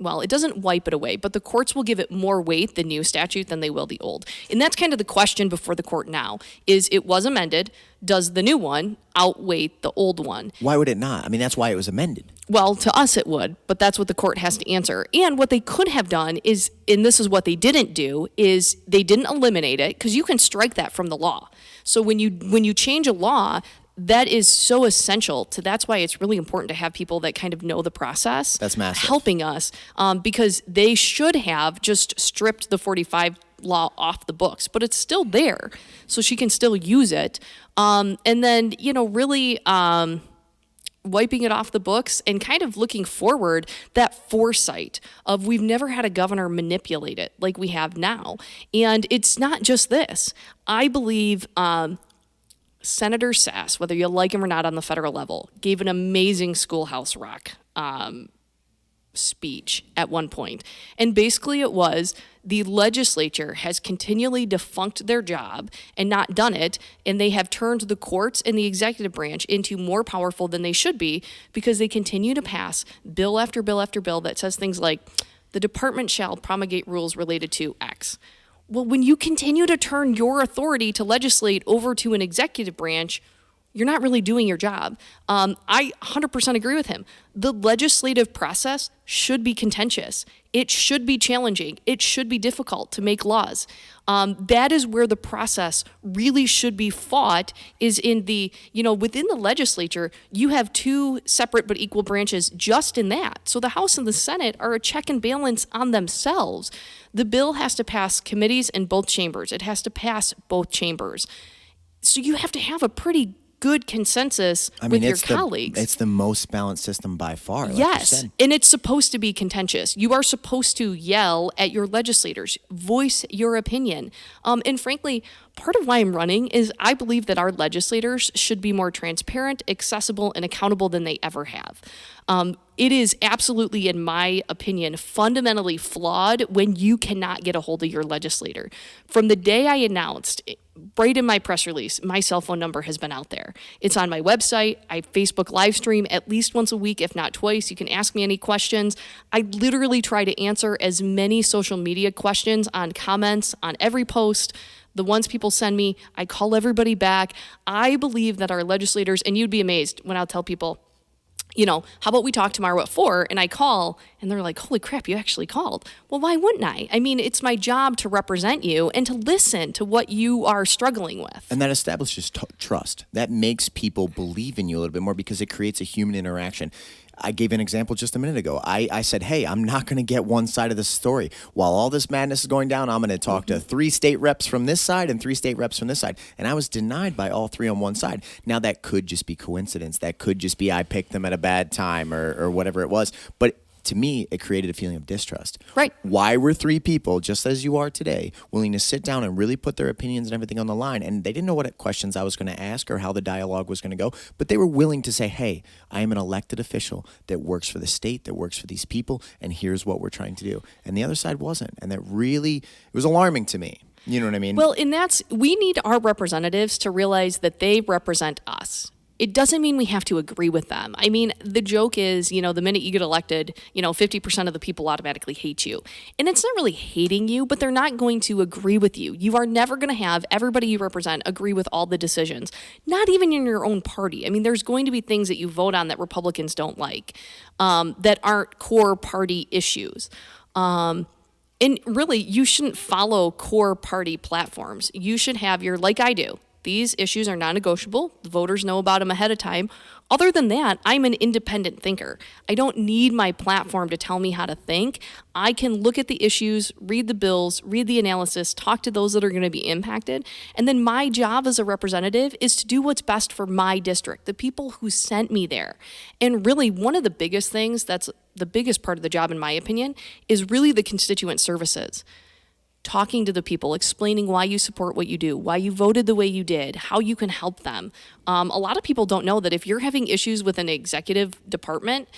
it doesn't wipe it away, but the courts will give it more weight, the new statute, than they will the old. And that's kind of the question before the court now, is it was amended, does the new one outweigh the old one? Why would it not? I mean, that's why it was amended. Well, to us it would, but that's what the court has to answer. And what they could have done is, and this is what they didn't do, is they didn't eliminate it, because you can strike that from the law. So when you change a law, that is so essential that's why it's really important to have people that kind of know the process. That's massive. Helping us, because they should have just stripped the 45 law off the books, but it's still there, so she can still use it. And then, really wiping it off the books and kind of looking forward, that foresight of we've never had a governor manipulate it like we have now. And it's not just this. I believe Senator Sass, whether you like him or not on the federal level, gave an amazing Schoolhouse Rock speech at one point. And basically it was the legislature has continually defunct their job and not done it, and they have turned the courts and the executive branch into more powerful than they should be because they continue to pass bill after bill after bill that says things like, the department shall promulgate rules related to X. Well, when you continue to turn your authority to legislate over to an executive branch, you're not really doing your job. I 100% agree with him. The legislative process should be contentious. It should be challenging. It should be difficult to make laws. That is where the process really should be fought, is in within the legislature, you have two separate but equal branches just in that. So the House and the Senate are a check and balance on themselves. The bill has to pass committees in both chambers. It has to pass both chambers. So you have to have a pretty good consensus with your colleagues. It's the most balanced system by far. Like yes, you said. And it's supposed to be contentious. You are supposed to yell at your legislators, voice your opinion. And frankly, part of why I'm running is I believe that our legislators should be more transparent, accessible, and accountable than they ever have. It is absolutely, in my opinion, fundamentally flawed when you cannot get a hold of your legislator. From the day I announced, right in my press release, my cell phone number has been out there. It's on my website. I Facebook live stream at least once a week, if not twice. You can ask me any questions. I literally try to answer as many social media questions on comments on every post. The ones people send me, I call everybody back. I believe that our legislators, and you'd be amazed when I'll tell people, how about we talk tomorrow at 4, and I call, and they're like, holy crap, you actually called. Well, why wouldn't I? I mean, it's my job to represent you and to listen to what you are struggling with. And that establishes trust. That makes people believe in you a little bit more because it creates a human interaction. I gave an example just a minute ago. I said, hey, I'm not going to get one side of the story. While all this madness is going down, I'm going to talk to 3 state reps from this side and 3 state reps from this side. And I was denied by all 3 on one side. Now, that could just be coincidence. That could just be I picked them at a bad time or whatever it was. But to me, it created a feeling of distrust. Right. Why were three people, just as you are today, willing to sit down and really put their opinions and everything on the line? And they didn't know what questions I was going to ask or how the dialogue was going to go, but they were willing to say, hey, I am an elected official that works for the state, that works for these people, and here's what we're trying to do. And the other side wasn't. And that really, it was alarming to me. You know what I mean? Well, and we need our representatives to realize that they represent us. It doesn't mean we have to agree with them. I mean, the joke is, the minute you get elected, 50% of the people automatically hate you. And it's not really hating you, but they're not going to agree with you. You are never going to have everybody you represent agree with all the decisions, not even in your own party. I mean, there's going to be things that you vote on that Republicans don't like, that aren't core party issues. And really, you shouldn't follow core party platforms. You should have like I do. These issues are non-negotiable. The voters know about them ahead of time. Other than that, I'm an independent thinker. I don't need my platform to tell me how to think. I can look at the issues, read the bills, read the analysis, talk to those that are going to be impacted. And then my job as a representative is to do what's best for my district, the people who sent me there. And really, one of the biggest things, that's the biggest part of the job, in my opinion, is really the constituent services. Talking to the people, explaining why you support what you do, why you voted the way you did, how you can help them. A lot of people don't know that if you're having issues with an executive department,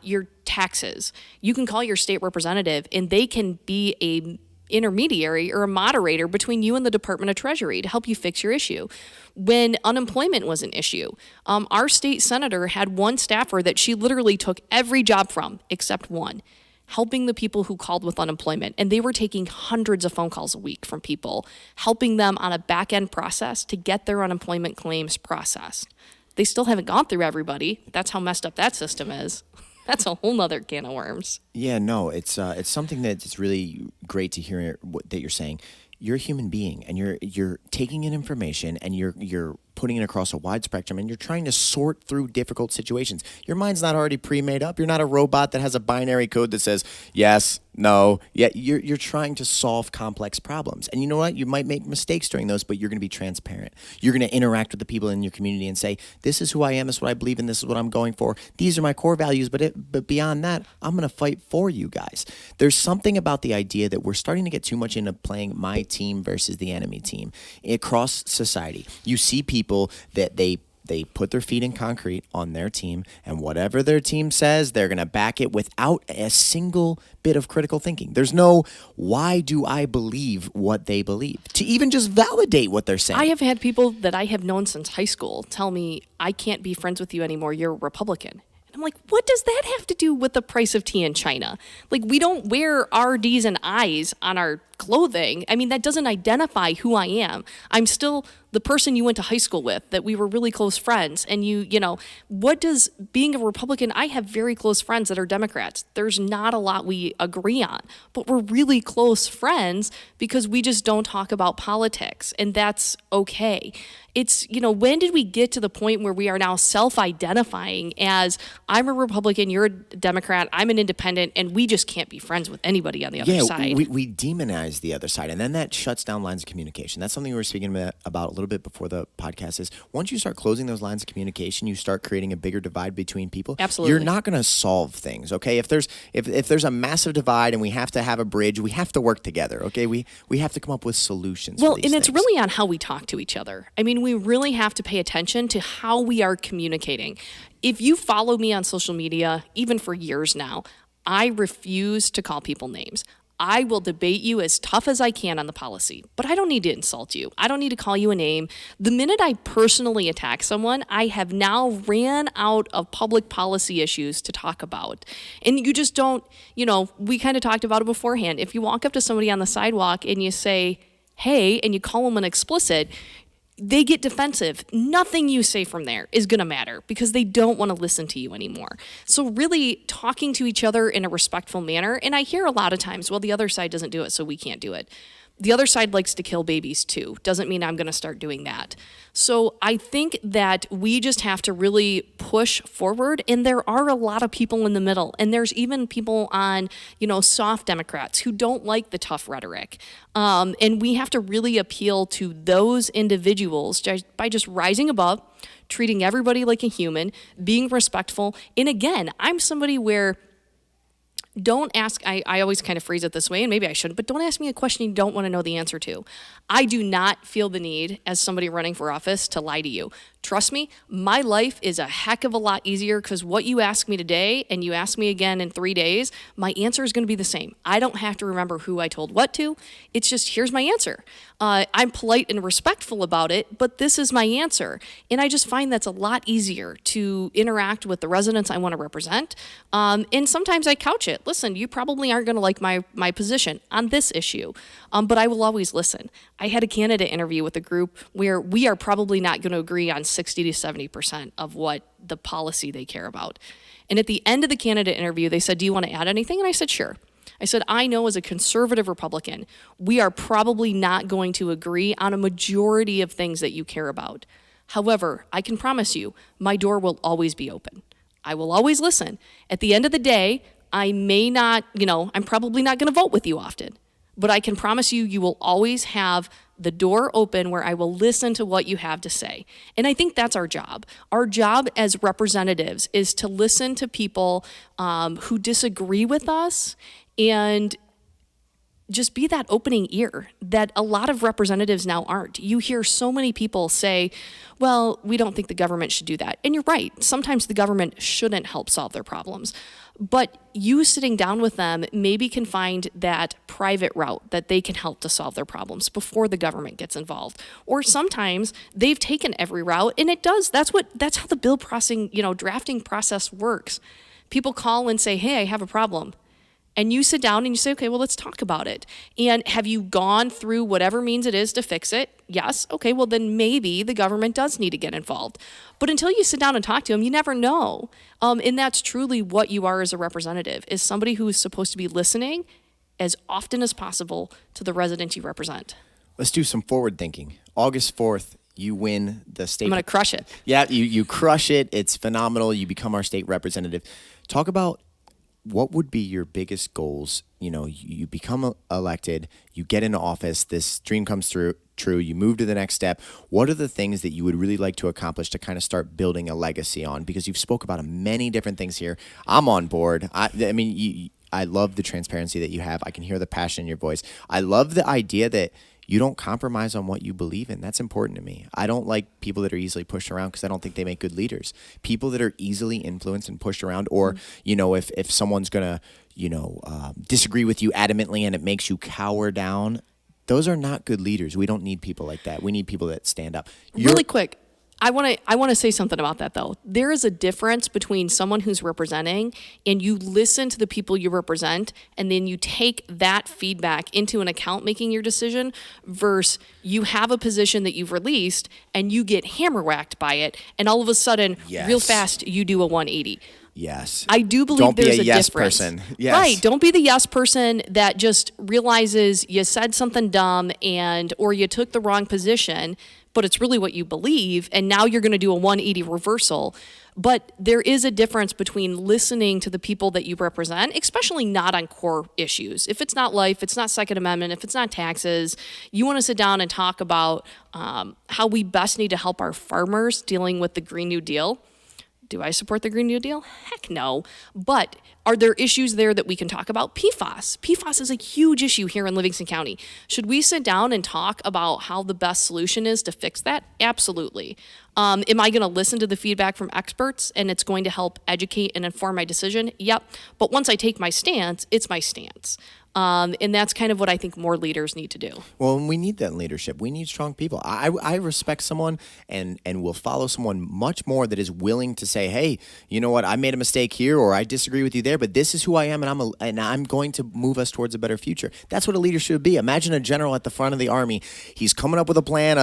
your taxes, you can call your state representative and they can be a intermediary or a moderator between you and the Department of Treasury to help you fix your issue. When unemployment was an issue, our state senator had one staffer that she literally took every job from except one, helping the people who called with unemployment. And they were taking hundreds of phone calls a week from people, helping them on a back-end process to get their unemployment claims processed. They still haven't gone through everybody. That's how messed up that system is. That's a whole nother can of worms. Yeah, no, it's something that's really great to hear that you're saying. You're a human being, and you're taking in information, and you're putting it across a wide spectrum, and you're trying to sort through difficult situations. Your mind's not already pre-made up. You're not a robot that has a binary code that says yes, no, yeah. You're trying to solve complex problems. And you know what? You might make mistakes during those, but you're going to be transparent. You're going to interact with the people in your community and say, this is who I am, this is what I believe in, this is what I'm going for. These are my core values, but beyond that, I'm going to fight for you guys. There's something about the idea that we're starting to get too much into playing my team versus the enemy team across society. You see people that they put their feet in concrete on their team, and whatever their team says, they're going to back it without a single bit of critical thinking. There's no, why do I believe what they believe? To even just validate what they're saying. I have had people that I have known since high school tell me, I can't be friends with you anymore, you're a Republican. And I'm like, what does that have to do with the price of tea in China? Like, we don't wear RDs and I's on our clothing. I mean, that doesn't identify who I am. I'm still the person you went to high school with, that we were really close friends. And what does being a Republican, I have very close friends that are Democrats. There's not a lot we agree on, but we're really close friends because we just don't talk about politics, and that's okay. It's, when did we get to the point where we are now self-identifying as, I'm a Republican, you're a Democrat, I'm an independent, and we just can't be friends with anybody on the other side? We demonize the other side, and then that shuts down lines of communication. That's something we were speaking about a little bit before the podcast is, once you start closing those lines of communication, you start creating a bigger divide between people. Absolutely. You're not going to solve things, okay? If there's a massive divide and we have to have a bridge, we have to work together, okay? We have to come up with solutions for these it's things. really on how we talk to each other. I mean, we really have to pay attention to how we are communicating. If you follow me on social media, even for years now, I refuse to call people names. I will debate you as tough as I can on the policy, but I don't need to insult you. I don't need to call you a name. The minute I personally attack someone, I have now ran out of public policy issues to talk about. And you just don't, we kind of talked about it beforehand. If you walk up to somebody on the sidewalk and you say, hey, and you call them an explicit, they get defensive. Nothing you say from there is going to matter because they don't want to listen to you anymore. So really talking to each other in a respectful manner, and I hear a lot of times, well, the other side doesn't do it, so we can't do it. The other side likes to kill babies too. Doesn't mean I'm going to start doing that. So I think that we just have to really push forward, and there are a lot of people in the middle, and there's even people on, soft Democrats who don't like the tough rhetoric. And we have to really appeal to those individuals by just rising above, treating everybody like a human, being respectful. And again, I'm somebody where Don't ask, I always kind of phrase it this way, and maybe I shouldn't, but don't ask me a question you don't want to know the answer to. I do not feel the need, as somebody running for office, to lie to you. Trust me, my life is a heck of a lot easier because what you ask me today and you ask me again in 3 days, my answer is going to be the same. I don't have to remember who I told what to. It's just, here's my answer. I'm polite and respectful about it, but this is my answer. And I just find that's a lot easier to interact with the residents I want to represent. And sometimes I couch it. Listen, you probably aren't going to like my position on this issue, but I will always listen. I had a candidate interview with a group where we are probably not going to agree on 60 to 70% of what the policy they care about. And at the end of the candidate interview, they said, do you want to add anything? And I said, sure. I said, I know as a conservative Republican, we are probably not going to agree on a majority of things that you care about. However, I can promise you, my door will always be open. I will always listen. At the end of the day, I may not, I'm probably not going to vote with you often, but I can promise you, you will always have the door open where I will listen to what you have to say. And I think that's our job. Our job as representatives is to listen to people who disagree with us and just be that opening ear that a lot of representatives now aren't. You hear so many people say, well, we don't think the government should do that. And you're right. Sometimes the government shouldn't help solve their problems. But you sitting down with them maybe can find that private route that they can help to solve their problems before the government gets involved. Or sometimes they've taken every route, and it does. That's how the bill drafting process works. People call and say, hey, I have a problem. And you sit down and you say, okay, well, let's talk about it. And have you gone through whatever means it is to fix it? Yes. Okay, well, then maybe the government does need to get involved. But until you sit down and talk to them, you never know. And that's truly what you are as a representative, is somebody who is supposed to be listening as often as possible to the residents you represent. Let's do some forward thinking. August 4th, you win the state. I'm going to crush it. Yeah, you crush it. It's phenomenal. You become our state representative. Talk about what would be your biggest goals? You become elected, you get into office, this dream comes true, you move to the next step. What are the things that you would really like to accomplish to kind of start building a legacy on? Because you've spoke about many different things here. I'm on board. I love the transparency that you have. I can hear the passion in your voice. I love the idea that you don't compromise on what you believe in. That's important to me. I don't like people that are easily pushed around because I don't think they make good leaders. People that are easily influenced and pushed around, or, if someone's going to, disagree with you adamantly and it makes you cower down, those are not good leaders. We don't need people like that. We need people that stand up. Really quick. I want to say something about that, though. There is a difference between someone who's representing and you listen to the people you represent and then you take that feedback into an account making your decision versus you have a position that you've released and you get hammer whacked by it and all of a sudden, real fast, you do a 180. Yes. I do believe don't there's be a yes difference. Person. Yes. Right. Don't be the yes person that just realizes you said something dumb or you took the wrong position, but it's really what you believe, and now you're going to do a 180 reversal. But there is a difference between listening to the people that you represent, especially not on core issues. If it's not life, it's not Second Amendment, if it's not taxes, you want to sit down and talk about how we best need to help our farmers dealing with the Green New Deal. Do I support the Green New Deal? Heck no. But are there issues there that we can talk about? PFAS. PFAS is a huge issue here in Livingston County. Should we sit down and talk about how the best solution is to fix that? Absolutely. Am I going to listen to the feedback from experts and it's going to help educate and inform my decision? Yep. But once I take my stance, it's my stance. And that's kind of what I think more leaders need to do. Well, we need that leadership. We need strong people. I respect someone and will follow someone much more that is willing to say, hey, you know what, I made a mistake here or I disagree with you there, but this is who I am and I'm going to move us towards a better future. That's what a leader should be. Imagine a general at the front of the army. He's coming up with a plan.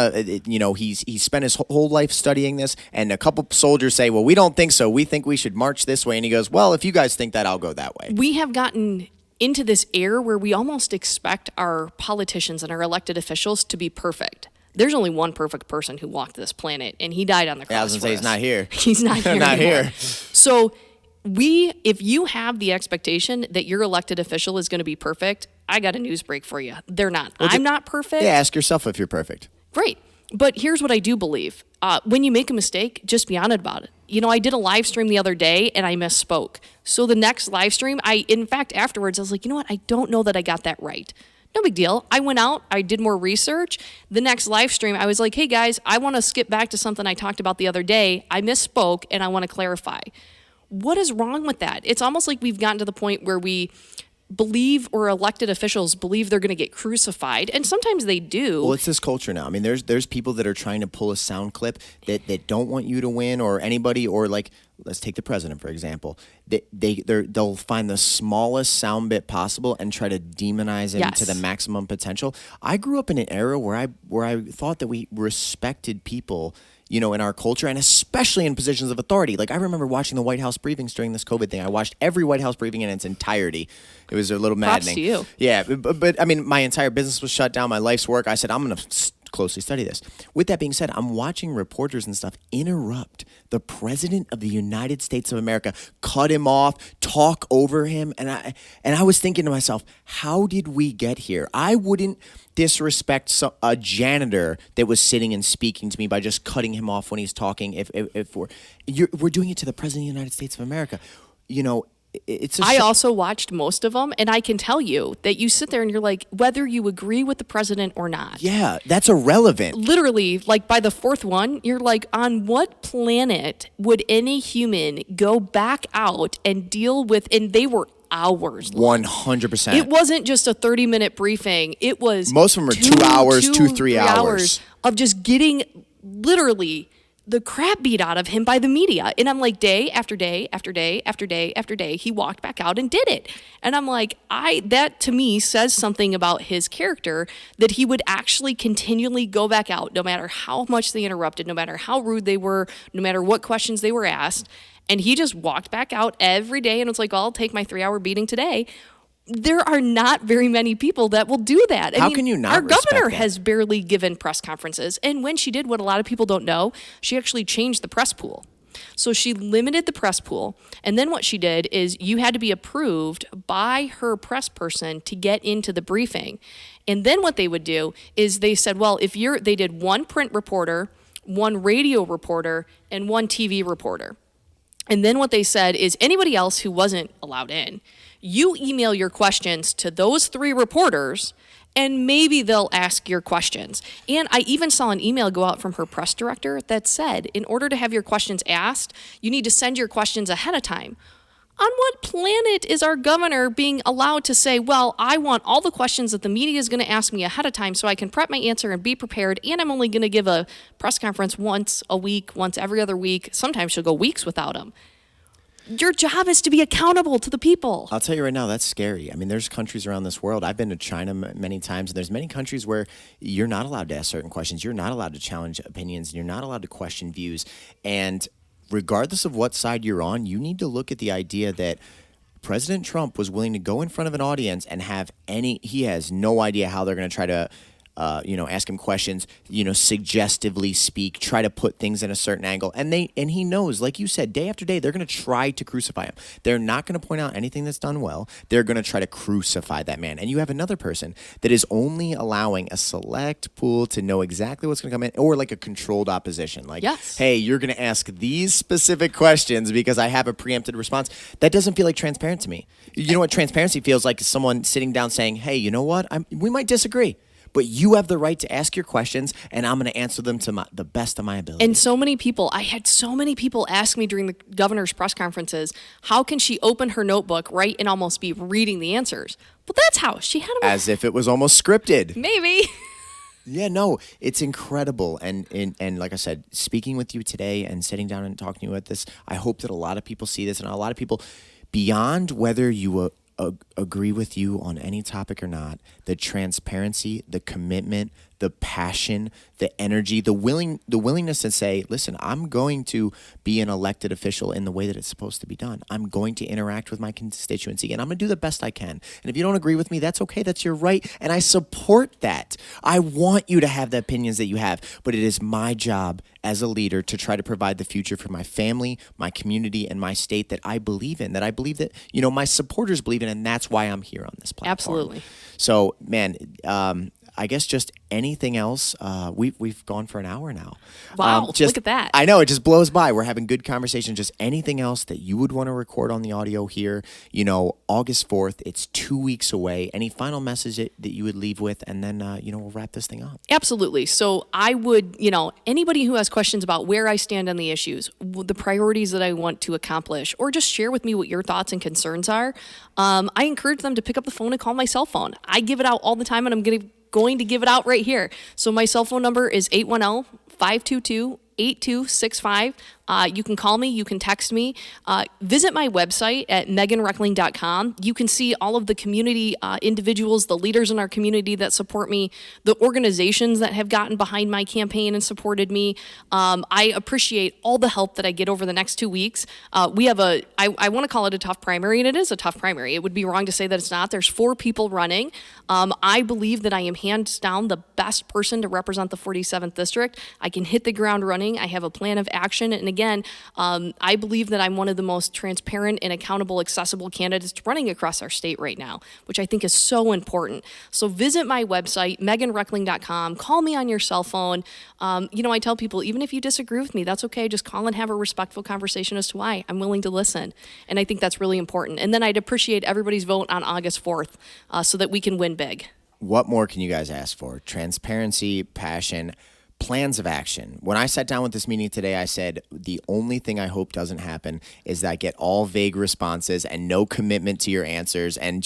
He's spent his whole life studying this, and a couple soldiers say, well, we don't think so. We think we should march this way. And he goes, well, if you guys think that, I'll go that way. We have gotten into this era where we almost expect our politicians and our elected officials to be perfect. There's only one perfect person who walked this planet, and he died on the cross. I was going to say, he's not here. He's not here not anymore. here. So if you have the expectation that your elected official is going to be perfect, I got a news break for you. They're not. I'm not perfect. Yeah, ask yourself if you're perfect. Great. But here's what I do believe. When you make a mistake, just be honest about it. I did a live stream the other day and I misspoke. So the next live stream, in fact, afterwards, I was like, you know what? I don't know that I got that right. No big deal. I went out, I did more research. The next live stream, I was like, hey guys, I want to skip back to something I talked about the other day. I misspoke and I want to clarify. What is wrong with that? It's almost like we've gotten to the point where we believe, or elected officials believe, they're going to get crucified, and sometimes they do. Well, it's this culture now. I mean, there's people that are trying to pull a sound clip that don't want you to win, or anybody, or like, let's take the president for example. They'll find the smallest sound bit possible and try to demonize him to the maximum potential. I grew up in an era where I thought that we respected people, in our culture, and especially in positions of authority. Like, I remember watching the White House briefings during this COVID thing. I watched every White House briefing in its entirety. It was a little maddening. Props to you. Yeah, but I mean, my entire business was shut down, my life's work. I said, I'm going to closely study this. With that being said, I'm watching reporters and stuff interrupt the President of the United States of America, cut him off, talk over him, and I was thinking to myself, how did we get here? I wouldn't disrespect a janitor that was sitting and speaking to me by just cutting him off when he's talking. If we're doing it to the President of the United States of America, I also watched most of them, and I can tell you that you sit there and you're like, whether you agree with the president or not. Yeah, that's irrelevant. Literally, like by the fourth one, you're like, on what planet would any human go back out and deal with, and they were hours long. 100%. It wasn't just a 30-minute briefing. It was most of them are 2 hours, 3 hours of just getting literally the crap beat out of him by the media. And I'm like, day after day after day after day after day, he walked back out and did it. And I'm like, that to me says something about his character, that he would actually continually go back out, no matter how much they interrupted, no matter how rude they were, no matter what questions they were asked. And he just walked back out every day and was like, I'll take my 3-hour beating today. There are not very many people that will do that. How can you not Our respect governor that? has barely given press conferences. And when she did, what a lot of people don't know, she actually changed the press pool. So she limited the press pool. And then what she did is you had to be approved by her press person to get into the briefing. And then what they would do is they said, well, they did one print reporter, one radio reporter, and one TV reporter. And then what they said is anybody else who wasn't allowed in, you email your questions to those 3 reporters, and maybe they'll ask your questions. And I even saw an email go out from her press director that said, in order to have your questions asked, you need to send your questions ahead of time. On what planet is our governor being allowed to say, well, I want all the questions that the media is going to ask me ahead of time so I can prep my answer and be prepared, and I'm only going to give a press conference once a week, once every other week. Sometimes she'll go weeks without them. Your job is to be accountable to the people. I'll tell you right now, that's scary. I mean, there's countries around this world. I've been to China many times, and there's many countries where you're not allowed to ask certain questions. You're not allowed to challenge opinions, and you're not allowed to question views. And regardless of what side you're on, you need to look at the idea that President Trump was willing to go in front of an audience and he has no idea how they're going to try to ask him questions, suggestively speak, try to put things in a certain angle. And he knows, like you said, day after day, they're going to try to crucify him. They're not going to point out anything that's done well. They're going to try to crucify that man. And you have another person that is only allowing a select pool to know exactly what's going to come in, or like a controlled opposition. Like, yes. Hey, you're going to ask these specific questions because I have a preempted response. That doesn't feel like transparent to me. You know what transparency feels like? Is someone sitting down saying, hey, you know what? We might disagree, but you have the right to ask your questions, and I'm going to answer them to the best of my ability. And I had so many people ask me during the governor's press conferences, how can she open her notebook, write, and almost be reading the answers? Well, that's how she had them. As if it was almost scripted. Maybe. Yeah, no, it's incredible. And like I said, speaking with you today and sitting down and talking to you about this, I hope that a lot of people see this, and a lot of people, beyond whether you agree with you on any topic or not, the transparency, the commitment, the passion, the energy, the willingness to say, listen, I'm going to be an elected official in the way that it's supposed to be done. I'm going to interact with my constituency, and I'm going to do the best I can. And if you don't agree with me, that's okay. That's your right. And I support that. I want you to have the opinions that you have, but it is my job as a leader to try to provide the future for my family, my community, and my state that I believe in, that I believe that, my supporters believe in, and that's why I'm here on this platform. Absolutely. So, man, I guess just anything else. We've gone for an hour now. Wow, look at that. I know, it just blows by. We're having good conversation. Just anything else that you would want to record on the audio here. August 4th, it's 2 weeks away. Any final message that you would leave with? And then, we'll wrap this thing up. Absolutely. So I would, anybody who has questions about where I stand on the issues, the priorities that I want to accomplish, or just share with me what your thoughts and concerns are, I encourage them to pick up the phone and call my cell phone. I give it out all the time, and I'm going to give it out right here. So my cell phone number is 810-522-8265. You can call me, you can text me. Visit my website at MeghanReckling.com. You can see all of the community individuals, the leaders in our community that support me, the organizations that have gotten behind my campaign and supported me. I appreciate all the help that I get over the next 2 weeks. We have I want to call it a tough primary, and it is a tough primary. It would be wrong to say that it's not. There's 4 people running. I believe that I am hands down the best person to represent the 47th District. I can hit the ground running. I have a plan of action, and again, I believe that I'm one of the most transparent and accountable, accessible candidates running across our state right now, which I think is so important. So visit my website, MeghanReckling.com. Call me on your cell phone. I tell people, even if you disagree with me, that's okay. Just call and have a respectful conversation as to why. I'm willing to listen. And I think that's really important. And then I'd appreciate everybody's vote on August 4th so that we can win big. What more can you guys ask for? Transparency, passion, plans of action. When I sat down with this meeting today, I said, the only thing I hope doesn't happen is that I get all vague responses and no commitment to your answers and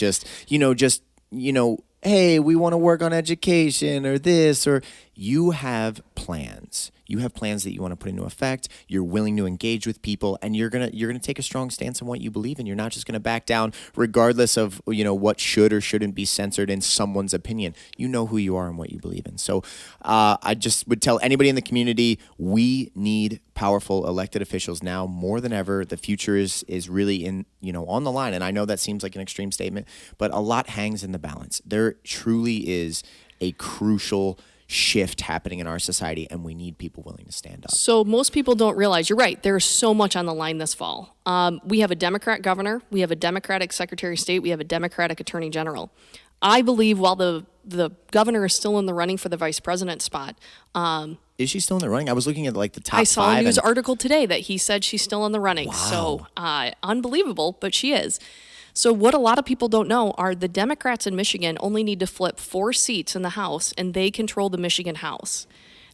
hey, we want to work on education or this, or you have plans. You have plans that you want to put into effect. You're willing to engage with people, and you're gonna take a strong stance on what you believe in. You're not just gonna back down, regardless of what should or shouldn't be censored in someone's opinion. You know who you are and what you believe in. So, I just would tell anybody in the community, we need powerful elected officials now more than ever. The future is really on the line, and I know that seems like an extreme statement, but a lot hangs in the balance. There truly is a crucial shift happening in our society, and we need people willing to stand up. So most people don't realize, you're right, there's so much on the line this fall. We have a Democrat governor, we have a Democratic Secretary of State, we have a Democratic Attorney General. I believe while the governor is still in the running for the vice president spot. Is she still in the running? I was looking at the top 5. I saw a news article today that he said she's still in the running. Wow. So unbelievable, but she is. So what a lot of people don't know are the Democrats in Michigan only need to flip 4 seats in the House, and they control the Michigan House.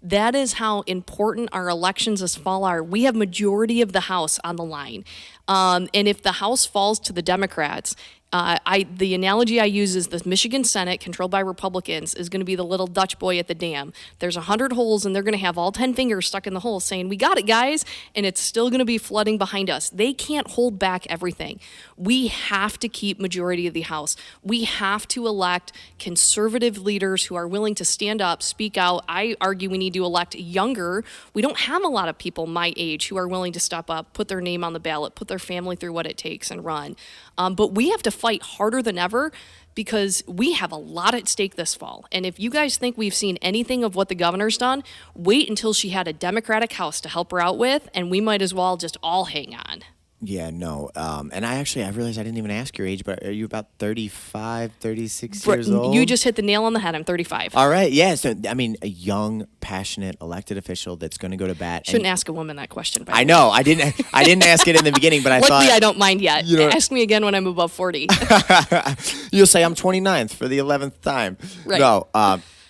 That is how important our elections this fall are. We have majority of the House on the line. And if the House falls to the Democrats, the analogy I use is the Michigan Senate, controlled by Republicans, is going to be the little Dutch boy at the dam. There's 100 holes, and they're going to have all 10 fingers stuck in the hole saying, we got it, guys, and it's still going to be flooding behind us. They can't hold back everything. We have to keep majority of the House. We have to elect conservative leaders who are willing to stand up, speak out. I argue we need to elect younger. We don't have a lot of people my age who are willing to step up, put their name on the ballot, put their family through what it takes, and run. But we have to fight harder than ever because we have a lot at stake this fall. And if you guys think we've seen anything of what the governor's done, wait until she had a Democratic House to help her out with, and we might as well just all hang on. Yeah, no. And I realized I didn't even ask your age, but are you about 35, 36 years old? You just hit the nail on the head. I'm 35. All right, yeah. So, a young, passionate elected official that's going to go to bat. Shouldn't ask a woman that question. I know. I didn't ask it in the beginning, but I thought. Luckily, I don't mind yet. Ask me again when I'm above 40. You'll say I'm 29th for the 11th time. Right. No,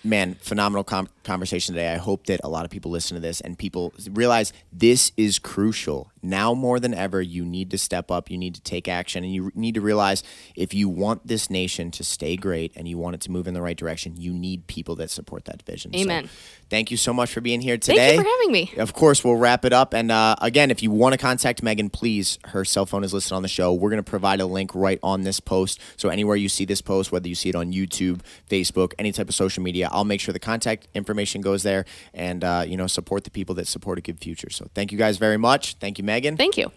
man, phenomenal conversation today. I hope that a lot of people listen to this and people realize this is crucial. Now more than ever, you need to step up, you need to take action, and you need to realize if you want this nation to stay great and you want it to move in the right direction, you need people that support that vision. Amen. So, thank you so much for being here today. Thank you for having me. Of course, we'll wrap it up. And again, if you want to contact Meghan, please, her cell phone is listed on the show. We're going to provide a link right on this post. So anywhere you see this post, whether you see it on YouTube, Facebook, any type of social media, I'll make sure the contact information goes there and, support the people that support a good future. So thank you guys very much. Thank you, Meghan. Thank you.